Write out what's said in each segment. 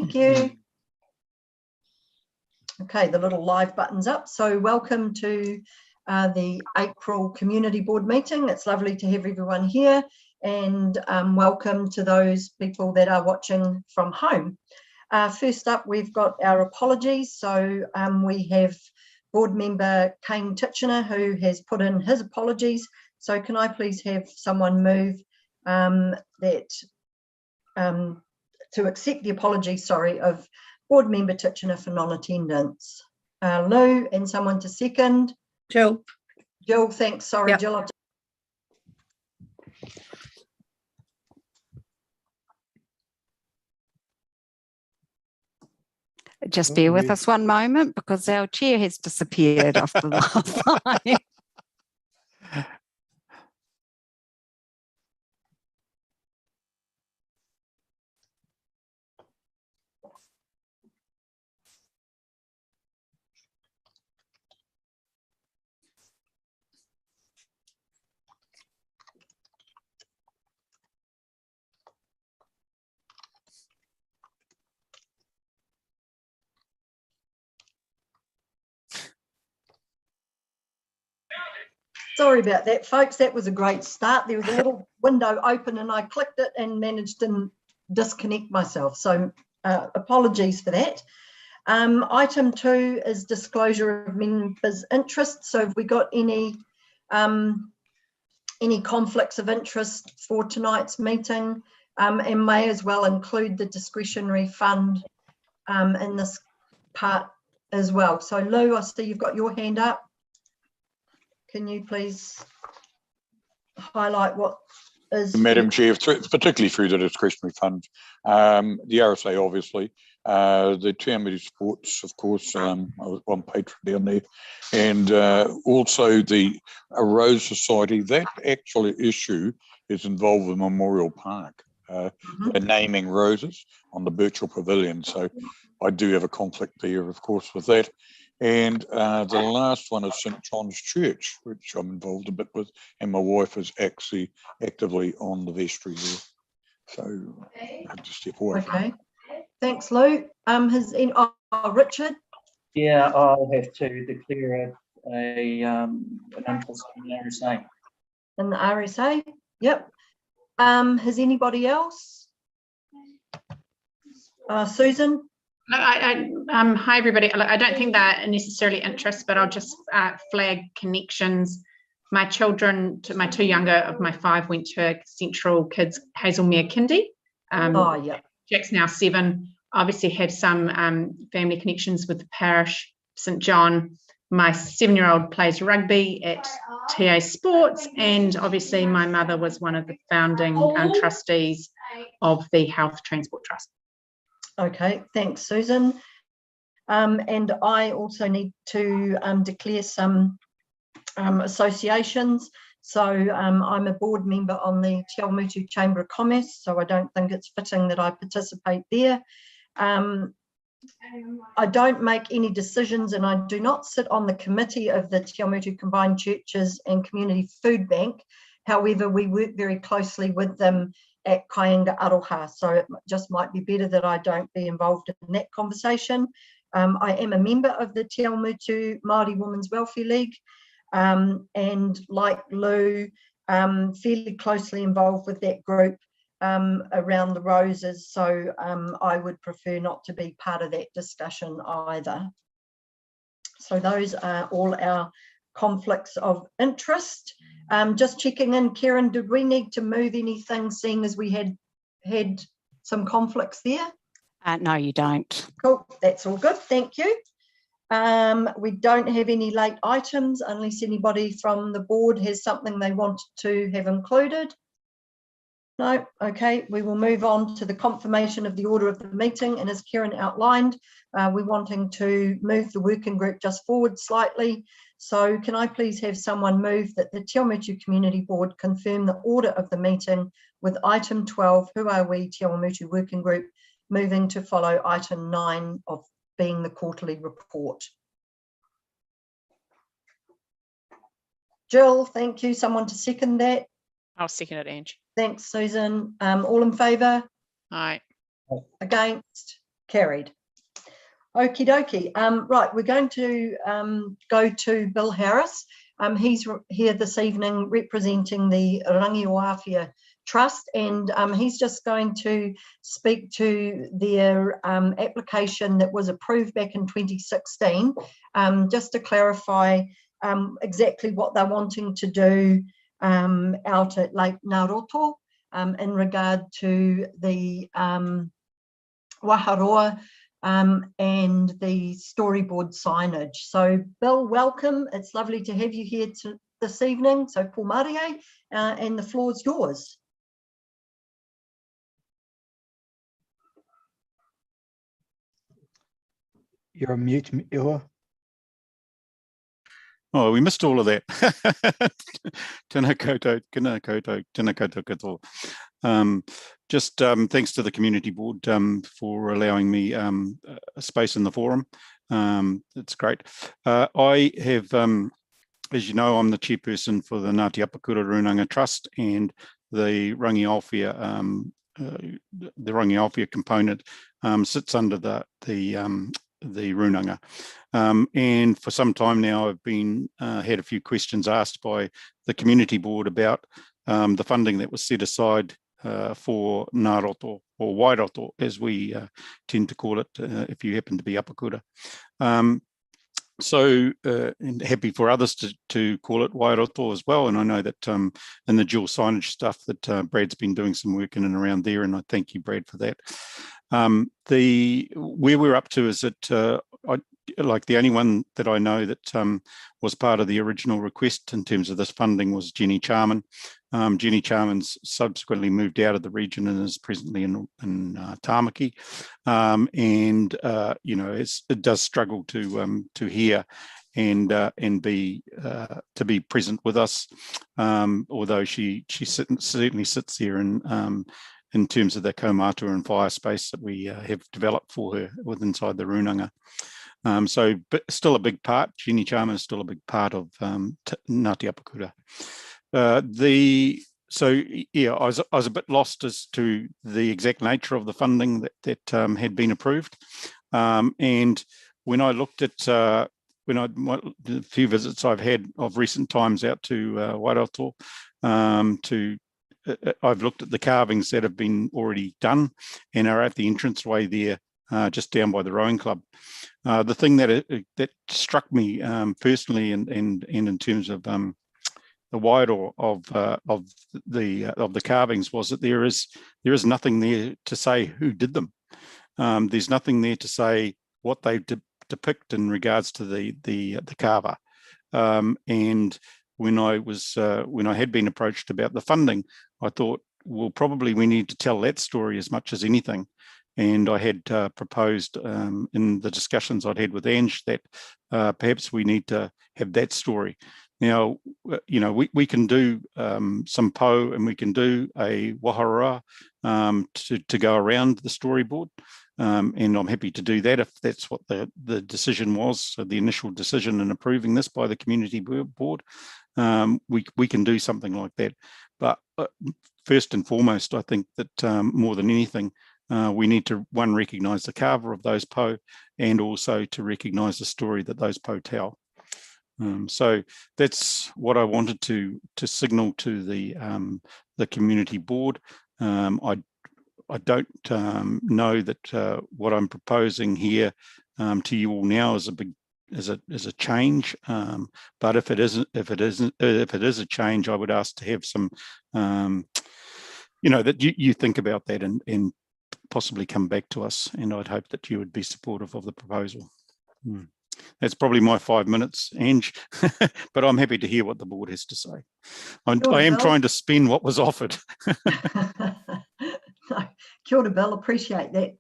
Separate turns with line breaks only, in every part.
Thank you. Okay, the little live button's up. So welcome to the April Community Board meeting. It's lovely to have everyone here, and welcome to those people that are watching from home. First up, we've got our apologies. So we have board member Kane Titchener, who has put in his apologies. So can I please have someone move to accept the apology, of board member Titchener for non-attendance. Lou, and someone to second.
Jill.
Jill, thanks. Sorry, yep. Jill.
Just bear with us one moment because our chair has disappeared off the last line.
Sorry about that, folks. That was a great start. There was a little window open and I clicked it and managed to disconnect myself. So apologies for that. Item 2 is disclosure of members' interests. So have we got any conflicts of interest for tonight's meeting, and may as well include the discretionary fund in this part as well. So Lou, I see you've got your hand up. Can you please highlight what is...
Madam Chair, particularly through the discretionary fund, the RSA obviously, the Awamutu Sports, of course, one patron down there, and also the Rose Society. That actual issue is involved with Memorial Park, they're naming roses on the Birchall Pavilion, so I do have a conflict there, of course, with that. And the last one is St John's Church, which I'm involved a bit with, and my wife is actually actively on the vestry there. So I have to step away.
Okay, thanks, Lou. Richard?
Yeah, I'll have to declare an interest in the RSA.
In the RSA? Yep. Has anybody else? Susan?
Hi everybody. I don't think that necessarily interests, but I'll just flag connections. My children, my two younger of my 5 went to Central Kids Hazelmere Kindy.
Yeah.
Jack's now 7. Obviously have some family connections with the parish, St John. My 7-year-old plays rugby at TA Sports, and obviously my mother was one of the founding trustees of the Health Transport Trust.
Okay, thanks, Susan. And I also need to declare some associations. So I'm a board member on the Awamutu Chamber of Commerce, so I don't think it's fitting that I participate there. I don't make any decisions, and I do not sit on the committee of the Awamutu Combined Churches and Community Food Bank. However, we work very closely with them at Kaienga Aroha, so it just might be better that I don't be involved in that conversation. I am a member of the Te Awamutu Māori Women's Welfare League, and like Lou, fairly closely involved with that group around the roses, so I would prefer not to be part of that discussion either. So those are all our conflicts of interest. Just checking in, Karen, did we need to move anything, seeing as we had some conflicts there?
No, you don't.
Cool, that's all good, thank you. We don't have any late items unless anybody from the board has something they want to have included. No, okay, we will move on to the confirmation of the order of the meeting, and as Karen outlined, we're wanting to move the working group just forward slightly. So can I please have someone move that the Te Awamutu Community Board confirm the order of the meeting with item 12, Who Are We Te Awamutu Working Group, moving to follow item 9 of being the quarterly report. Jill, thank you. Someone to second that?
I'll second it, Ange.
Thanks, Susan. All in favour?
Aye.
Against? Carried. Okie dokie. Right, we're going to go to Bill Harris. He's here this evening representing the Rangiowawhia Trust, and he's just going to speak to their application that was approved back in 2016, just to clarify exactly what they're wanting to do out at Lake Naroto in regard to the Waharoa and the storyboard signage. So Bill, welcome. It's lovely to have you here this evening. So Paul Marie, and the floor is yours.
You're on mute, Iwa.
Oh, we missed all of that. Tēnā koutou, tēnā koutou, tēnā koutou katoa. Just thanks to the community board for allowing me a space in the forum. It's great. I have, as you know, I'm the chairperson for the Ngāti Apakura Runanga Trust, and the Rangiowhia component sits under the Runanga. And for some time now, I've been had a few questions asked by the community board about the funding that was set aside for Naroto, or Wairoto, as we tend to call it, if you happen to be Apakura. And happy for others to call it Wairoto as well. And I know that in the dual signage stuff that Brad's been doing some work in and around there, and I thank you, Brad, for that. Where we're up to is that the only one that I know that was part of the original request in terms of this funding was Jenny Charman. Jenny Charman's subsequently moved out of the region and is presently in Tāmaki, and it does struggle to hear and be to be present with us, although she certainly sits there in terms of the kaumātua and fire space that we have developed for her inside the Runanga. But still a big part. Jenny Charman is still a big part of Ngāti Apakura. I was a bit lost as to the exact nature of the funding that had been approved. And when I looked at the few visits I've had of recent times out to Wairoto, I've looked at the carvings that have been already done and are at the entranceway there, just down by the rowing club. The thing that struck me personally, and in terms of the wider of the carvings, was that there is nothing there to say who did them. There's nothing there to say what they depict in regards to the carver. And when I had been approached about the funding, I thought, well, probably we need to tell that story as much as anything. And I had proposed in the discussions I'd had with Ange that perhaps we need to have that story. Now, we can do some po, and we can do a waharoa to go around the storyboard. And I'm happy to do that if that's what the decision was, so the initial decision in approving this by the community board. We can do something like that. But first and foremost, I think that more than anything, we need to, one, recognise the carver of those po, and also to recognise the story that those po tell. So that's what I wanted to signal to the community board. I don't know that what I'm proposing here to you all now is a change, but if it is a change, I would ask to have some, that you think about that and possibly come back to us, and I'd hope that you would be supportive of the proposal. That's probably my 5 minutes, Ange, but I'm happy to hear what the board has to say. I am trying to spin what was offered.
No, kia ora, Bill, appreciate that.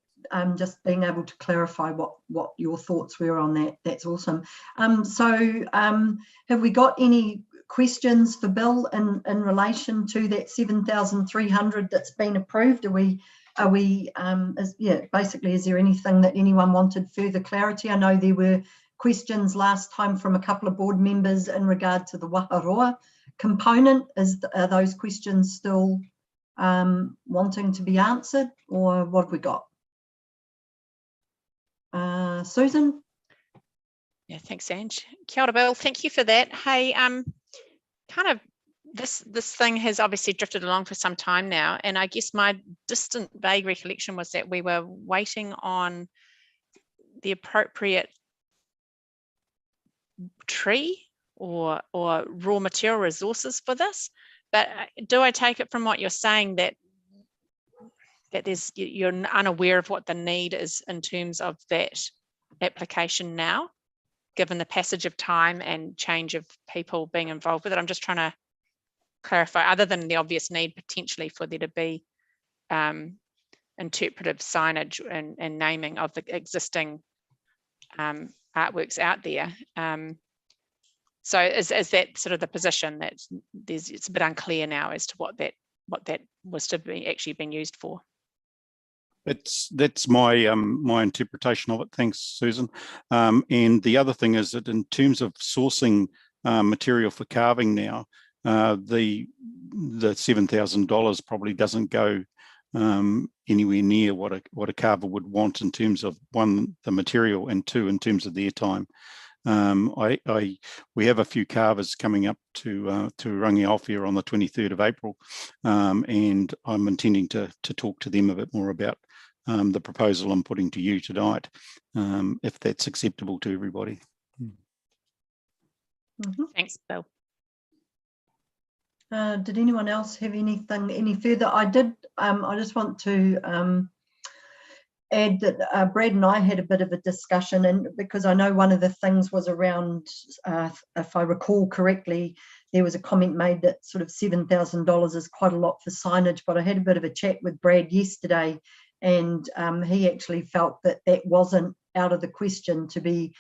Just being able to clarify what your thoughts were on that. That's awesome. Have we got any questions for Bill in relation to that 7,300 that's been approved? Basically, is there anything that anyone wanted further clarity? I know there were questions last time from a couple of board members in regard to the Waharoa component. Are those questions still wanting to be answered, or what have we got? Susan?
Yeah, thanks, Ange. Kia ora, Bill. Thank you for that. Hey, kind of this thing has obviously drifted along for some time now, and I guess my distant, vague recollection was that we were waiting on the appropriate tree or raw material resources for this. But do I take it from what you're saying that you're unaware of what the need is in terms of that application now, given the passage of time and change of people being involved with it? I'm just trying to clarify, other than the obvious need potentially for there to be interpretive signage and naming of the existing artworks out there. So is that sort of the position that it's a bit unclear now as to what that was to be actually been used for?
That's my my interpretation of it. Thanks, Susan. And the other thing is that in terms of sourcing material for carving now, the $7,000 probably doesn't go anywhere near what a carver would want in terms of, one, the material, and two, in terms of their time. We have a few carvers coming up to Rangiaowhia on the 23rd of April, and I'm intending to talk to them a bit more about the proposal I'm putting to you tonight, if that's acceptable to everybody.
Thanks, Bill.
Did anyone else have anything any further? I just want to add that Brad and I had a bit of a discussion, and because I know one of the things was around, if I recall correctly, there was a comment made that sort of $7,000 is quite a lot for signage, but I had a bit of a chat with Brad yesterday, and he actually felt that wasn't out of the question to be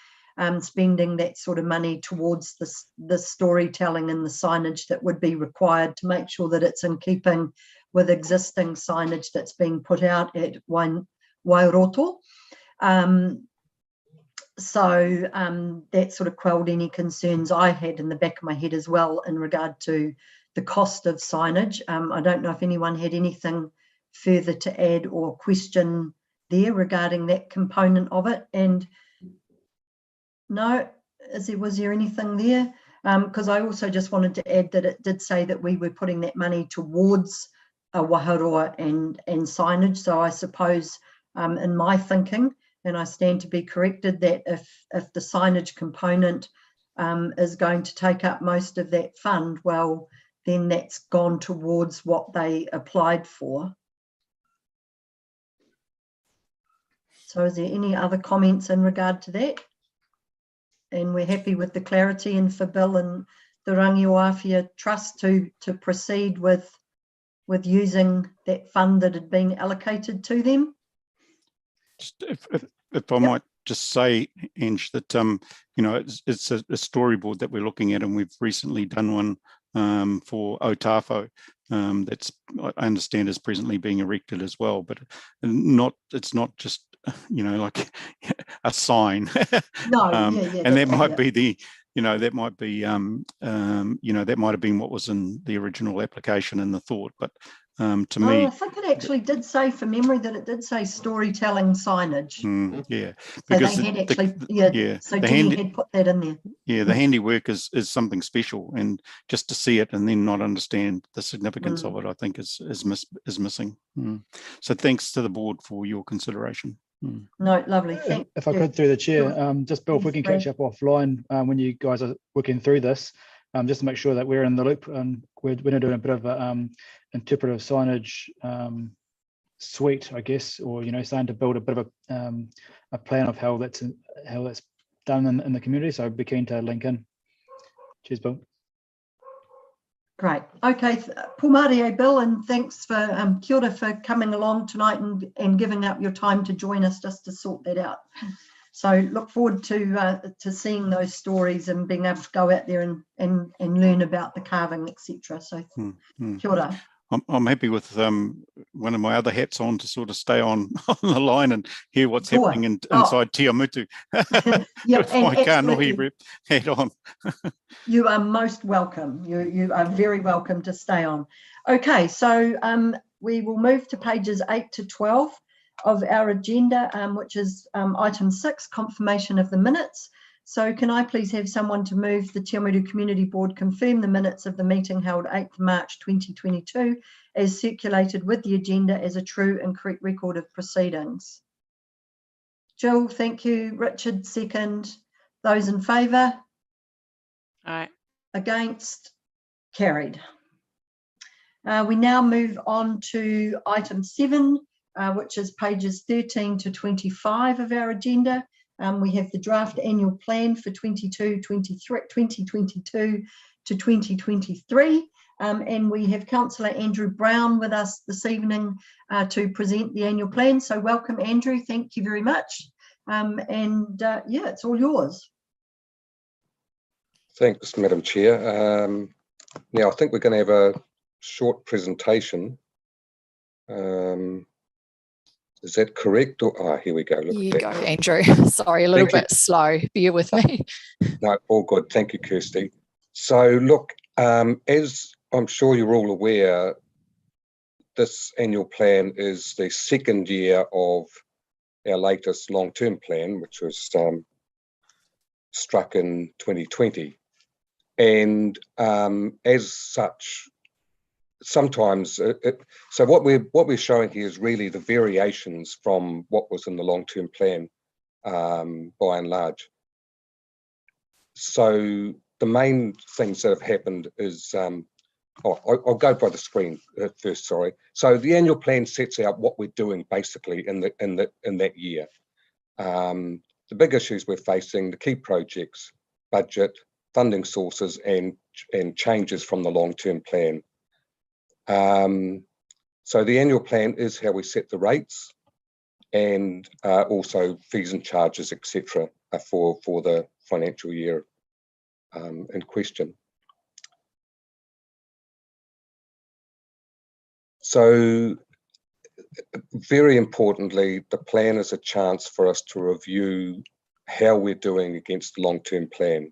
spending that sort of money towards the storytelling and the signage that would be required to make sure that it's in keeping with existing signage that's being put out at Wairoto. So that sort of quelled any concerns I had in the back of my head as well in regard to the cost of signage. I don't know if anyone had anything further to add or question there regarding that component of it. And no, was there anything there? Because I also just wanted to add that it did say that we were putting that money towards a waharoa and signage. So I suppose in my thinking, and I stand to be corrected, that if the signage component is going to take up most of that fund, well, then that's gone towards what they applied for. So is there any other comments in regard to that? And we're happy with the clarity, and for Bill and the Rangiaowhia Trust to proceed with using that fund that had been allocated to them.
Just if I might just say, Ange, that you know, it's a storyboard that we're looking at, and we've recently done one for Otafo. That's, I understand, is presently being erected as well, but it's not just, you know, like a sign.
No,
and that might be the, you know, that might be you know, that might have been what was in the original application and the thought, but to me,
I think it actually did say, from memory, that it did say storytelling signage.
Yeah,
because so they had actually, so Jenny had put that in there.
Yeah, the handiwork is something special, and just to see it and then not understand the significance of it, I think is missing. So thanks to the board for your consideration.
No, lovely.
If I could, through the chair, just Bill, if we can catch up offline when you guys are working through this, just to make sure that we're in the loop, and we're doing a bit of interpretive signage suite, I guess, or, you know, starting to build a bit of a plan of how that's done in the community. So I'd be keen to link in. Cheers, Bill.
Great. Okay, Pōmare, Bill, and thanks for kia ora for coming along tonight and giving up your time to join us just to sort that out. So look forward to seeing those stories and being able to go out there and learn about the carving, etc. So kia ora.
I'm happy with one of my other hats on to sort of stay on the line and hear what's happening inside Awamutu.
Yep,
with my Kānohi rep hat on.
You are most welcome. You are very welcome to stay on. Okay, so we will move to pages 8 to 12. of our agenda, which is item 6, confirmation of the minutes. So can I please have someone to move the Te Awamutu Community Board confirm the minutes of the meeting held 8th March 2022 as circulated with the agenda as a true and correct record of proceedings? Jill, thank you. Richard, second. Those in favour?
Aye.
Against? Carried. We now move on to item 7, which is pages 13 to 25 of our agenda. We have the draft annual plan for 2022 to 2023. And we have Councillor Andrew Brown with us this evening to present the annual plan. So welcome, Andrew. Thank you very much. Yeah, it's all yours.
Thanks, Madam Chair. Now, I think we're going to have a short presentation. Is that correct? Or, here we go. Look
you
at
go,
that.
Andrew. Sorry, a little bit slow. Bear with me.
No, all good. Thank you, Kirsty. So, look, as I'm sure you're all aware, this annual plan is the second year of our latest long-term plan, which was struck in 2020. And as such, sometimes, so what we're showing here is really the variations from what was in the long-term plan, by and large. So the main things that have happened is, I'll go by the screen first. Sorry. So the annual plan sets out what we're doing basically in that year. The big issues we're facing, the key projects, budget, funding sources, and changes from the long-term plan. So the annual plan is how we set the rates, and also fees and charges, etc., for the financial year in question. So very importantly, the plan is a chance for us to review how we're doing against the long-term plan.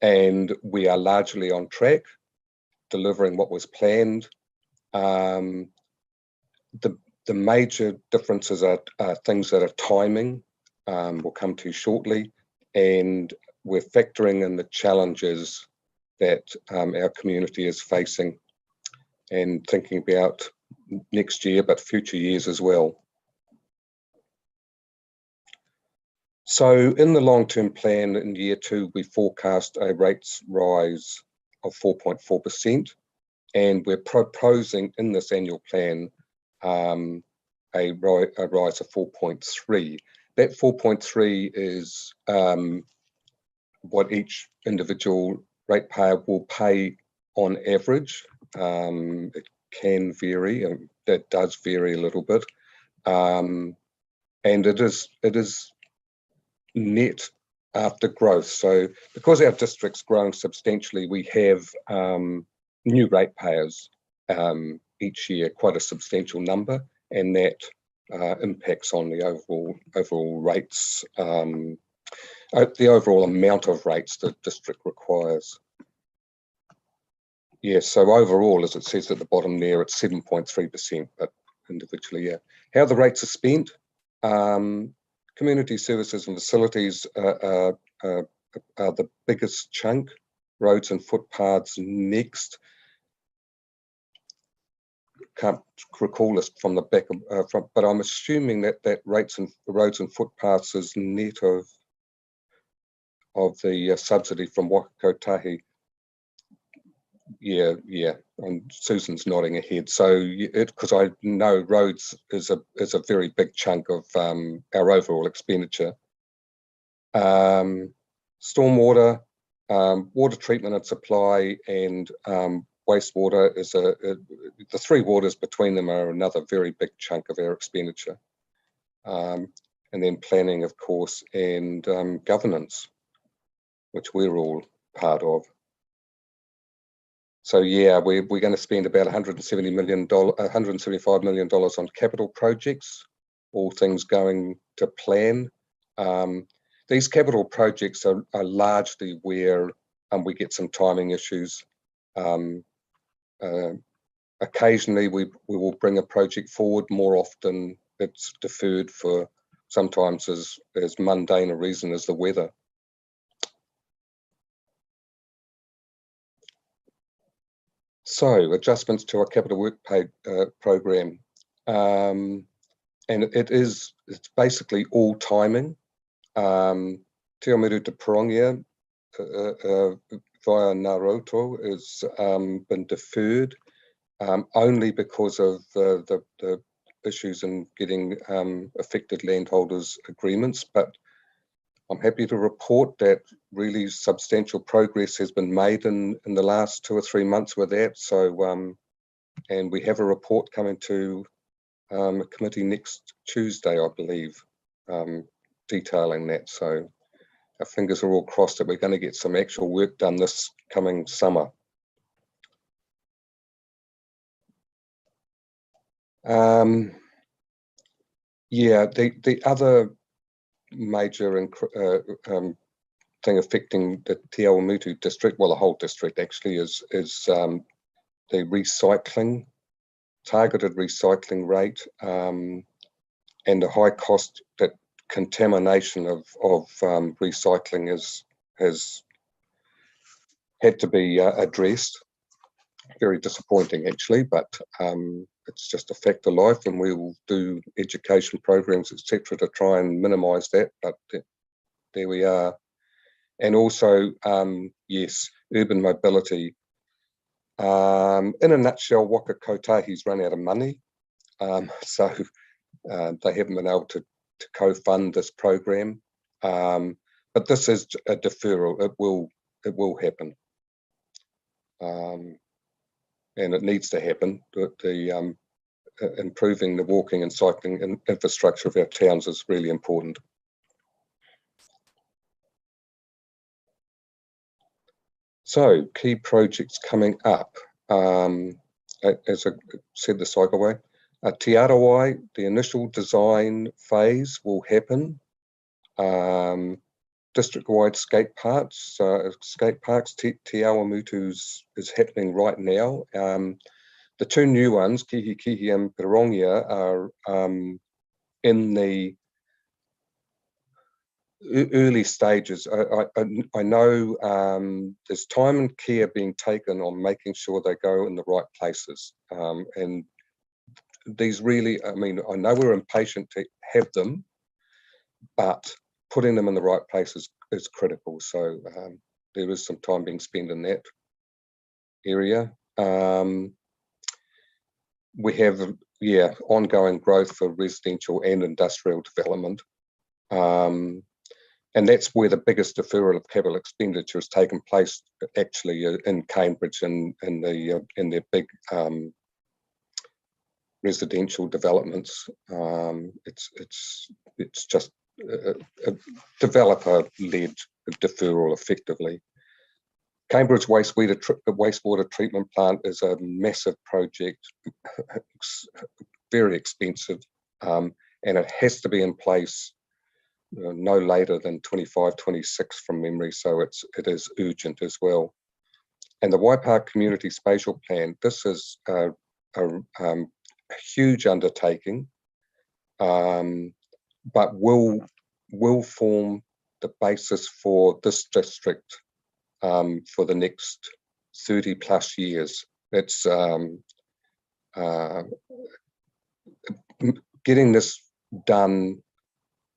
And we are largely on track, delivering what was planned. The major differences are things that are timing, we'll come to shortly, and we're factoring in the challenges that our community is facing and thinking about next year, but future years as well. So in the long-term plan in year 2, we forecast a rates rise of 4.4%, and we're proposing in this annual plan a rise of 4.3. That 4.3 is what each individual ratepayer will pay on average. It can vary, and that does vary a little bit, and it is net after growth. So because our district's growing substantially, we have new ratepayers each year, quite a substantial number, and that impacts on the overall rates, the overall amount of rates the district requires. Yes, so overall, as it says at the bottom there, it's 7.3%, but individually, yeah. How the rates are spent, community services and facilities are the biggest chunk, roads and footpaths next. Can't recall this from the back, but I'm assuming that roads and footpaths is net of the subsidy from Wakakotahi. Yeah, and Susan's nodding her head. So because I know roads is a very big chunk of our overall expenditure. Stormwater, water treatment and supply, and wastewater is the three waters between them are another very big chunk of our expenditure. And then planning, of course, and governance, which we're all part of. So yeah, we're going to spend about $175 million on capital projects, all things going to plan. These capital projects are largely where we get some timing issues. Occasionally we will bring a project forward. More often it's deferred for sometimes as mundane a reason as the weather. So adjustments to our capital work program, and it's basically all timing. Te Awamutu te Parongia via Naruto has been deferred only because of the issues in getting affected landholders agreements, but I'm happy to report that really substantial progress has been made in the last 2 or 3 months with that. So, and we have a report coming to a committee next Tuesday, I believe, detailing that. So our fingers are all crossed that we're going to get some actual work done this coming summer. Yeah, the other major thing affecting the Te Awamutu district, well, the whole district actually, is the recycling, targeted recycling rate, and the high cost that contamination of recycling has had to be addressed. Very disappointing actually, but it's just a fact of life, and we will do education programs, etc., to try and minimise that, but there we are. And also, yes, urban mobility. In a nutshell, Waka Kotahi's run out of money, so they haven't been able to co-fund this program. But this is a deferral. It will happen, and it needs to happen. The improving the walking and cycling infrastructure of our towns is really important. So, key projects coming up. As I said, the cycleway. Te Arawai, the initial design phase will happen. District-wide skate parks, Te Awamutu's is happening right now. The 2 new ones, Kihikihi and Pirongia, are in the early stages. I know there's time and care being taken on making sure they go in the right places. And these really, I mean, I know we're impatient to have them, but putting them in the right places is critical. So there is some time being spent in that area. We have, yeah, ongoing growth for residential and industrial development. And that's where the biggest deferral of capital expenditure has taken place, actually, in Cambridge and in their big residential developments. It's just a developer-led deferral, effectively. Cambridge wastewater treatment plant is a massive project, very expensive, and it has to be in place no later than 25-26 from memory, so it is urgent as well. And the Waipark Community Spatial Plan, this is a huge undertaking, but will form the basis for this district for the next 30 plus years. It's getting this done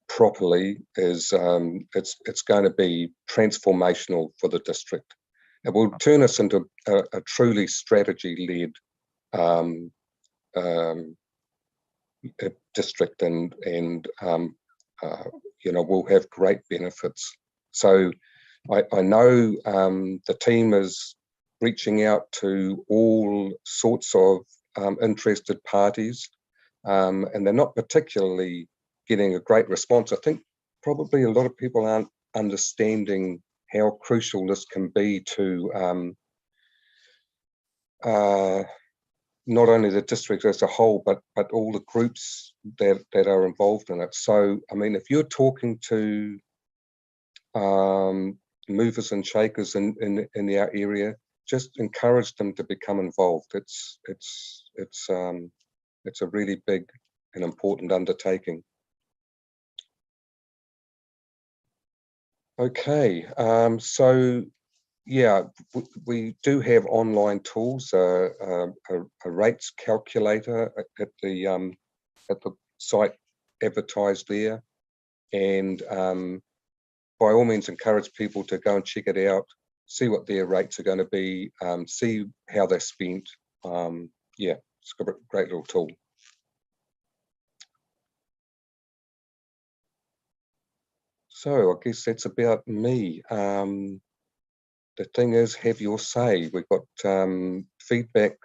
properly is it's going to be transformational for the district. It will turn us into a truly strategy-led district, and you know, we'll have great benefits. So I know the team is reaching out to all sorts of interested parties, and they're not particularly getting a great response. I think probably a lot of people aren't understanding how crucial this can be to not only the district as a whole, but all the groups that are involved in it. So, I mean, if you're talking to movers and shakers in our area, just encourage them to become involved. It's a really big an important undertaking. Okay, so yeah, we do have online tools, a rates calculator at the site advertised there, and by all means encourage people to go and check it out, see what their rates are going to be, see how they're spent. Yeah, it's a great little tool. So I guess that's about me. The thing is, have your say. We've got feedback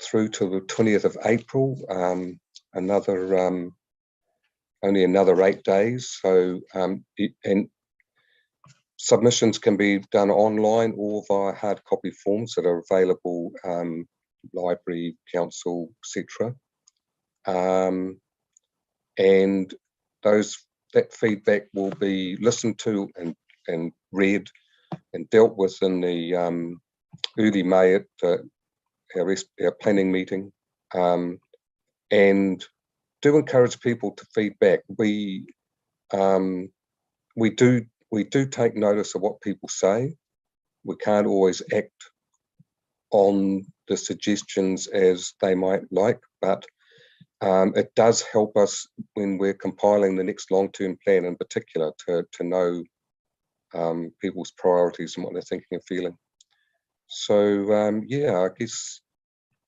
through to the 20th of April, only another 8 days. So, and submissions can be done online or via hard copy forms that are available, library, council, etc. And that feedback will be listened to and read and dealt with in the early May at our planning meeting. And do encourage people to feedback. We do take notice of what people say. We can't always act on the suggestions as they might like, but it does help us when we're compiling the next long-term plan in particular to know people's priorities and what they're thinking and feeling. So yeah, I guess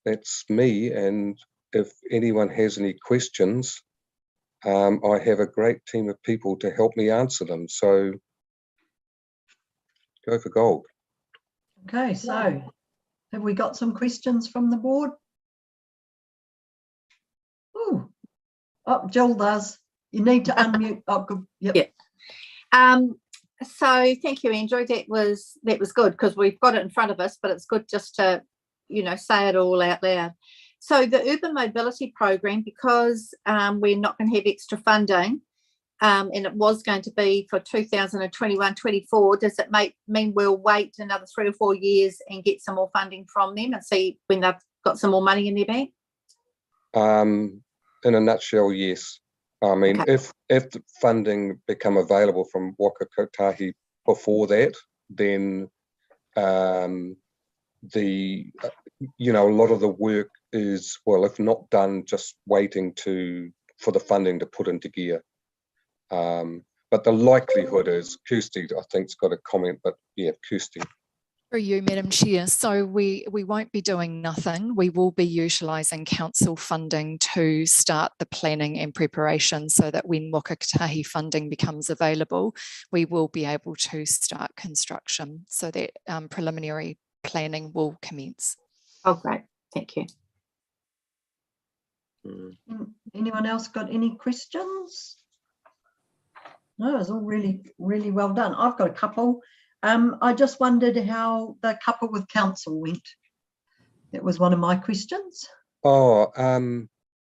that's me. And if anyone has any questions, I have a great team of people to help me answer them. So go for gold.
Okay, so have we got some questions from the board? Ooh. Oh, Jill does. You need to unmute. Oh, good. Yep.
Yeah. So thank you, Andrew. That was good because we've got it in front of us, but it's good just to, say it all out loud. So the urban mobility program, because we're not going to have extra funding, and it was going to be for 2021-24, does it mean we'll wait another 3 or 4 years and get some more funding from them and see when they've got some more money in their bank?
In a nutshell, yes. I mean,
Okay.
if the funding become available from Waka Kotahi before that, then a lot of the work is, well, if not done, just waiting for the funding to put into gear. But the likelihood is, Kirsty, I think, has got a comment, but yeah, Kirsty.
For you, Madam Chair. So we won't be doing nothing. We will be utilising council funding to start the planning and preparation so that when Waka Kotahi funding becomes available, we will be able to start construction. So that preliminary planning will commence.
Oh, great. Thank you.
Anyone else got any questions? No, it's all really, really well done. I've got a couple. I just wondered how the couple with council went. That was one of my questions.
Oh,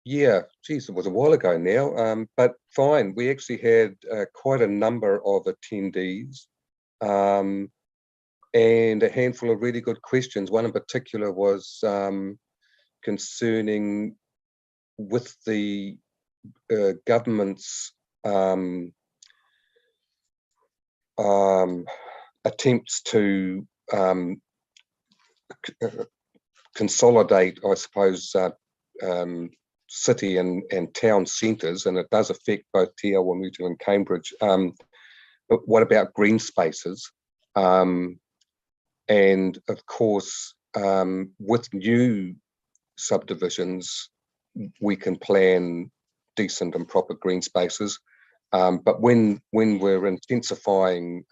yeah, geez, it was a while ago now, but fine. We actually had quite a number of attendees and a handful of really good questions. One in particular was concerning with the government's attempts to consolidate, I suppose, city and town centres, and it does affect both Te Awamutu and Cambridge. But what about green spaces? And of course, with new subdivisions, we can plan decent and proper green spaces. But when we're intensifying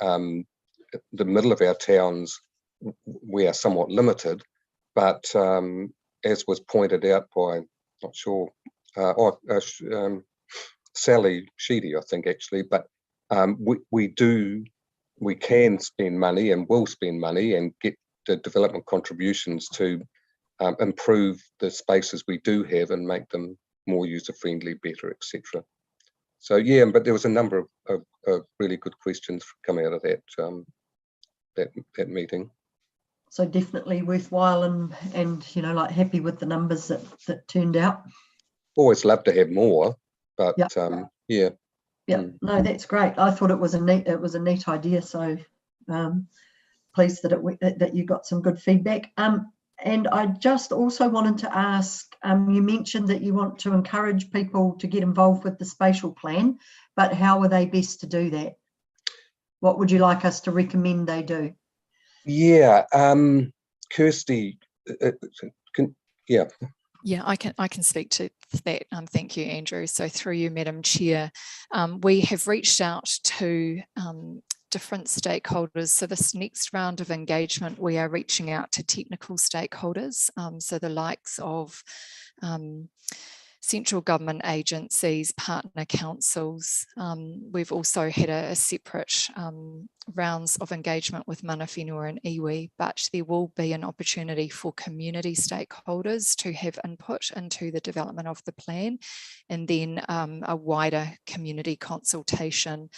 the middle of our towns, we are somewhat limited. But as was pointed out by, not sure, Sally Sheedy, I think actually, but we can spend money and will spend money and get the development contributions to improve the spaces we do have and make them more user-friendly, better, etc. So yeah, but there was a number of really good questions coming out of that that meeting.
So definitely worthwhile and like happy with the numbers that turned out.
always love to have more, but
Yep.
yeah.
Yeah, no, that's great. I thought it was a neat idea. So pleased that that you got some good feedback. And I just also wanted to ask, you mentioned that you want to encourage people to get involved with the spatial plan, but how are they best to do that? What would you like us to recommend they do?
Yeah, Kirsty, yeah.
Yeah, I can speak to that. Thank you, Andrew. So through you, Madam Chair, we have reached out to different stakeholders. So this next round of engagement, we are reaching out to technical stakeholders. So the likes of central government agencies, partner councils. We've also had a separate rounds of engagement with Mana Whenua and iwi, but there will be an opportunity for community stakeholders to have input into the development of the plan, and then a wider community consultation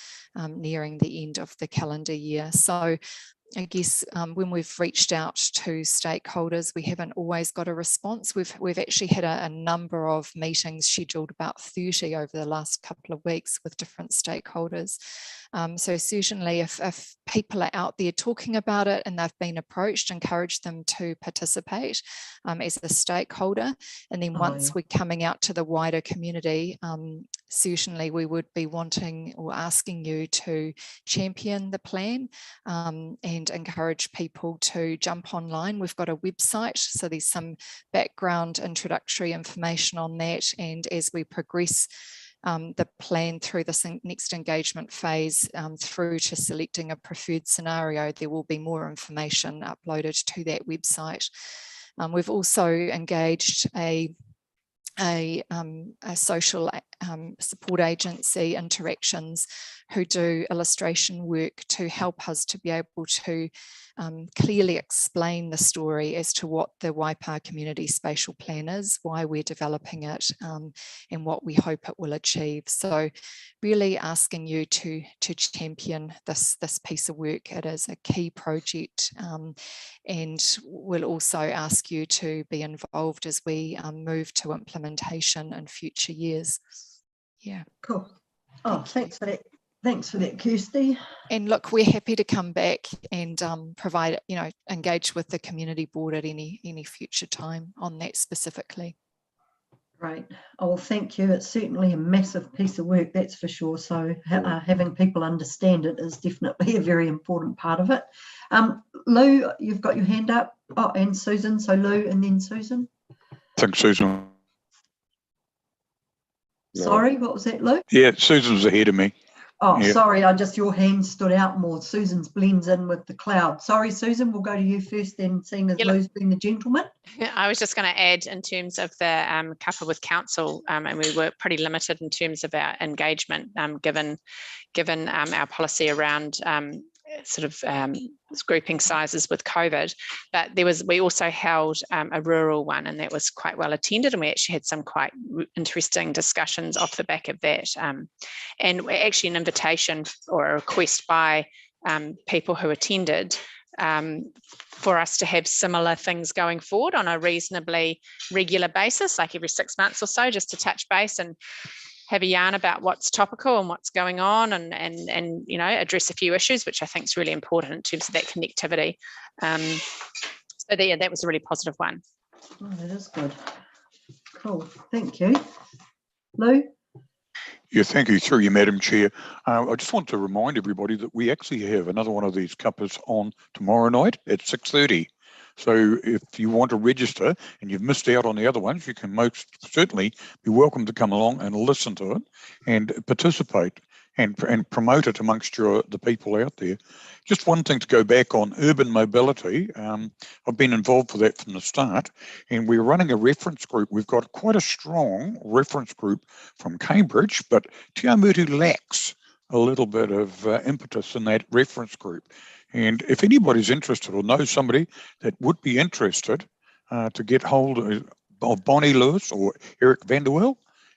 nearing the end of the calendar year. So I guess when we've reached out to stakeholders, we haven't always got a response. We've actually had a number of meetings scheduled, about 30 over the last couple of weeks with different stakeholders. So certainly if people are out there talking about it and they've been approached, encourage them to participate as a stakeholder. And then once we're coming out to the wider community, certainly we would be wanting or asking you to champion the plan and encourage people to jump online. We've got a website, so there's some background introductory information on that, and as we progress the plan through this next engagement phase through to selecting a preferred scenario, there will be more information uploaded to that website. We've also engaged a social support agency, Interactions, who do illustration work to help us to be able to clearly explain the story as to what the Waipa Community Spatial Plan is, why we're developing it, and what we hope it will achieve. So really asking you to champion this piece of work. It is a key project, and we'll also ask you to be involved as we move to implementation in future years. Yeah.
Cool. Oh, thanks for that. Thanks for that, Kirsty.
And look, we're happy to come back and provide, engage with the community board at any future time on that specifically.
Great. Oh, well, thank you. It's certainly a massive piece of work, that's for sure. So having people understand it is definitely a very important part of it. Lou, you've got your hand up. Oh, and Susan. So Lou and then Susan.
Thanks, Susan.
Sorry, what was that, Lou?
Yeah, Susan's ahead of me.
Oh,
yeah.
Sorry, your hand stood out more. Susan's blends in with the cloud. Sorry, Susan, we'll go to you first then, seeing as Lou's been the gentleman.
I was just going to add in terms of the couple with council, and we were pretty limited in terms of our engagement, given our policy around grouping sizes with COVID, but we also held a rural one, and that was quite well attended, and we actually had some quite interesting discussions off the back of that, and actually an invitation or a request by people who attended for us to have similar things going forward on a reasonably regular basis, like every 6 months or so, just to touch base and have a yarn about what's topical and what's going on, and address a few issues, which I think is really important in terms of that connectivity. So that was a really positive one.
Oh, that is good. Cool. Thank you. Lou?
Yeah, thank you. Through you, Madam Chair. I just want to remind everybody that we actually have another one of these cuppas on tomorrow night at 6:30. So if you want to register and you've missed out on the other ones, you can most certainly be welcome to come along and listen to it and participate and promote it amongst the people out there. Just one thing to go back on urban mobility. I've been involved with that from the start, and we're running a reference group. We've got quite a strong reference group from Cambridge, but Te Awamutu lacks a little bit of impetus in that reference group. And if anybody's interested or knows somebody that would be interested to get hold of Bonnie Lewis or Eric Vanderwell,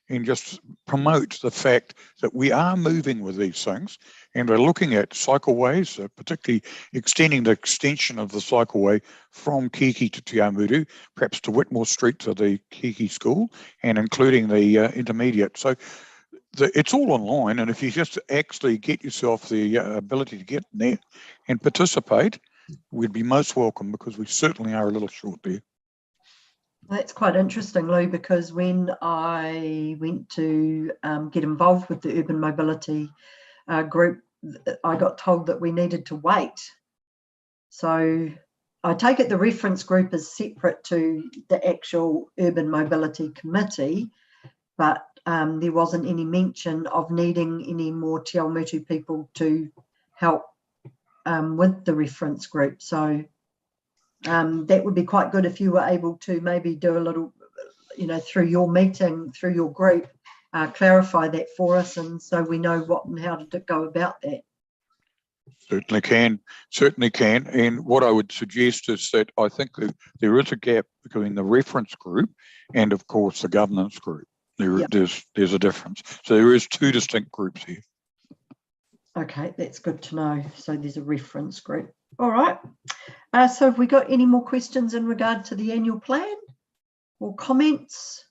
and just promote the fact that we are moving with these things, and we're looking at cycleways, particularly extending the extension of the cycleway from Kiki to Te Awamutu, perhaps to Whitmore Street to the Kiki School, and including the intermediate. So it's all online, and if you just actually get yourself the ability to get in there and participate, we'd be most welcome, because we certainly are a little short there.
That's quite interesting, Lou, because when I went to get involved with the urban mobility group, I got told that we needed to wait. So I take it the reference group is separate to the actual urban mobility committee, but there wasn't any mention of needing any more Te Awamutu people to help with the reference group. So that would be quite good if you were able to maybe do a little, through your meeting, through your group, clarify that for us, and so we know what and how to go about that.
Certainly can. And what I would suggest is that I think that there is a gap between the reference group and, of course, the governance group. There's a difference. So there is two distinct groups here.
Okay, that's good to know. So there's a reference group. All right. So have we got any more questions in regard to the annual plan or comments?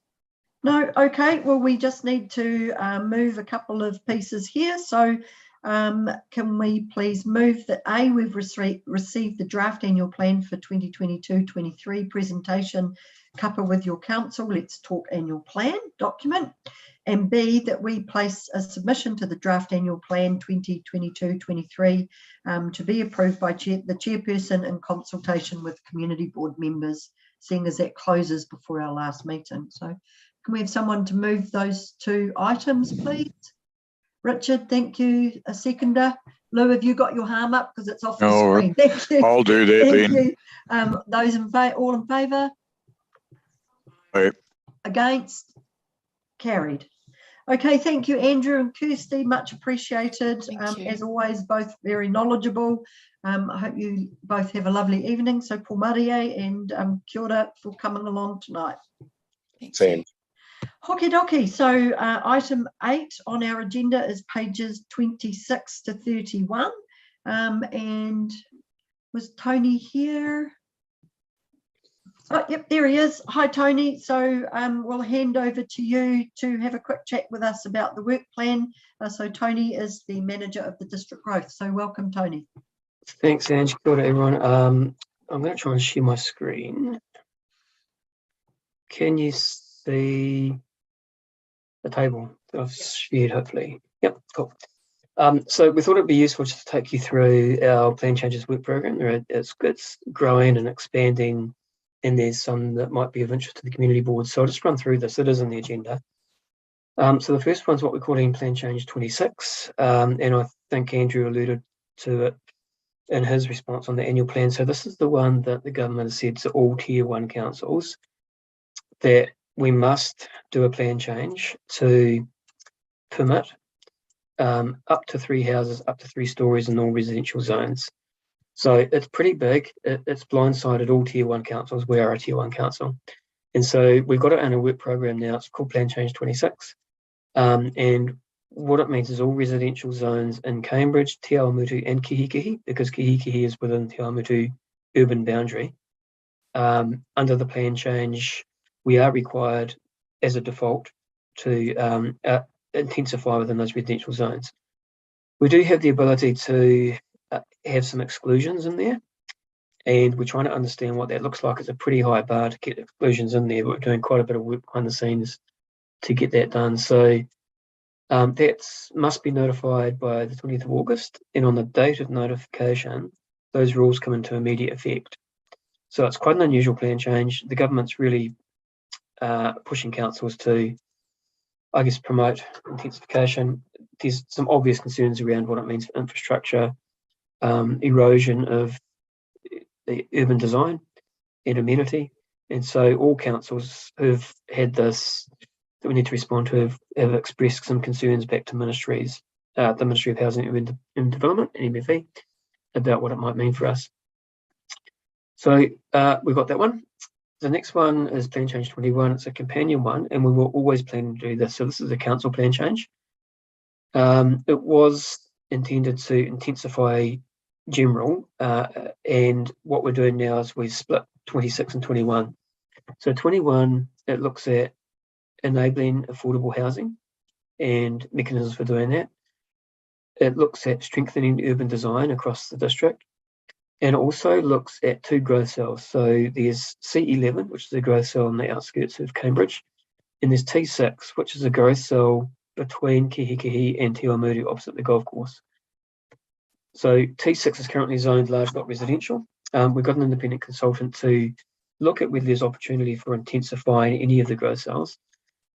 No. Okay. Well, we just need to move a couple of pieces here. So can we please move that we've received the draft annual plan for 2022-23 presentation, coupled with your council Let's Talk annual plan document, and B, that we place a submission to the draft annual plan 2022-23 to be approved by the chairperson in consultation with community board members, seeing as that closes before our last meeting. So can we have someone to move those two items, please? Richard, thank you. A seconder. Lou, have you got your arm up, because it's off the screen? Thank you.
I'll do that
Thank
then.
you. Those all in favour?
Right.
Against? Carried. Okay, thank you, Andrew and Kirsty, much appreciated. As always, both very knowledgeable. I hope you both have a lovely evening. So Paul Marie and kia ora for coming along tonight.
Sam.
Hoki doki. So item 8 on our agenda is pages 26 to 31. And was Tony here? Oh, yep, there he is. Hi, Tony. So we'll hand over to you to have a quick chat with us about the work plan. So Tony is the manager of the district growth. So welcome, Tony.
Thanks, Ange. Good day, everyone. I'm going to try and share my screen. Can you see the table that I've shared, hopefully? Yep, cool. So we thought it'd be useful just to take you through our Plan Changes work program. It's growing and expanding, and there's some that might be of interest to the community board. So I'll just run through this. It is on the agenda. So the first one's what we're calling Plan Change 26. And I think Andrew alluded to it in his response on the annual plan. So this is the one that the government has said to all Tier 1 councils that we must do a plan change to permit up to 3 houses, up to 3 stories in all residential zones. So it's pretty big. It's blindsided all Tier 1 councils. We are a Tier 1 council. And so we've got it in a work program now. It's called Plan Change 26. And what it means is all residential zones in Cambridge, Te Awamutu and Kihikihi, because Kihikihi is within Te Awamutu urban boundary. Under the plan change, we are required as a default to intensify within those residential zones. We do have the ability to have some exclusions in there, and we're trying to understand what that looks like. It's a pretty high bar to get exclusions in there, but we're doing quite a bit of work behind the scenes to get that done. So that must be notified by the 20th of August, and on the date of notification, those rules come into immediate effect. So it's quite an unusual plan change. The government's really pushing councils to, I guess, promote intensification. There's some obvious concerns around what it means for infrastructure, erosion of the urban design and amenity. And so all councils who've had this that we need to respond to have expressed some concerns back to ministries, the Ministry of Housing and Development, MFE, about what it might mean for us. So we've got that one. The next one is Plan Change 21. It's a companion one, and we were always planning to do this. So this is a council plan change. It was intended to intensify general, and what we're doing now is we split 26 and 21. So 21, it looks at enabling affordable housing and mechanisms for doing that. It looks at strengthening urban design across the district, and also looks at 2 growth cells. So there's C11, which is a growth cell on the outskirts of Cambridge, and there's T6, which is a growth cell between Kihikihi and Awamutu opposite the golf course. So T6 is currently zoned large lot residential. We've got an independent consultant to look at whether there's opportunity for intensifying any of the growth cells.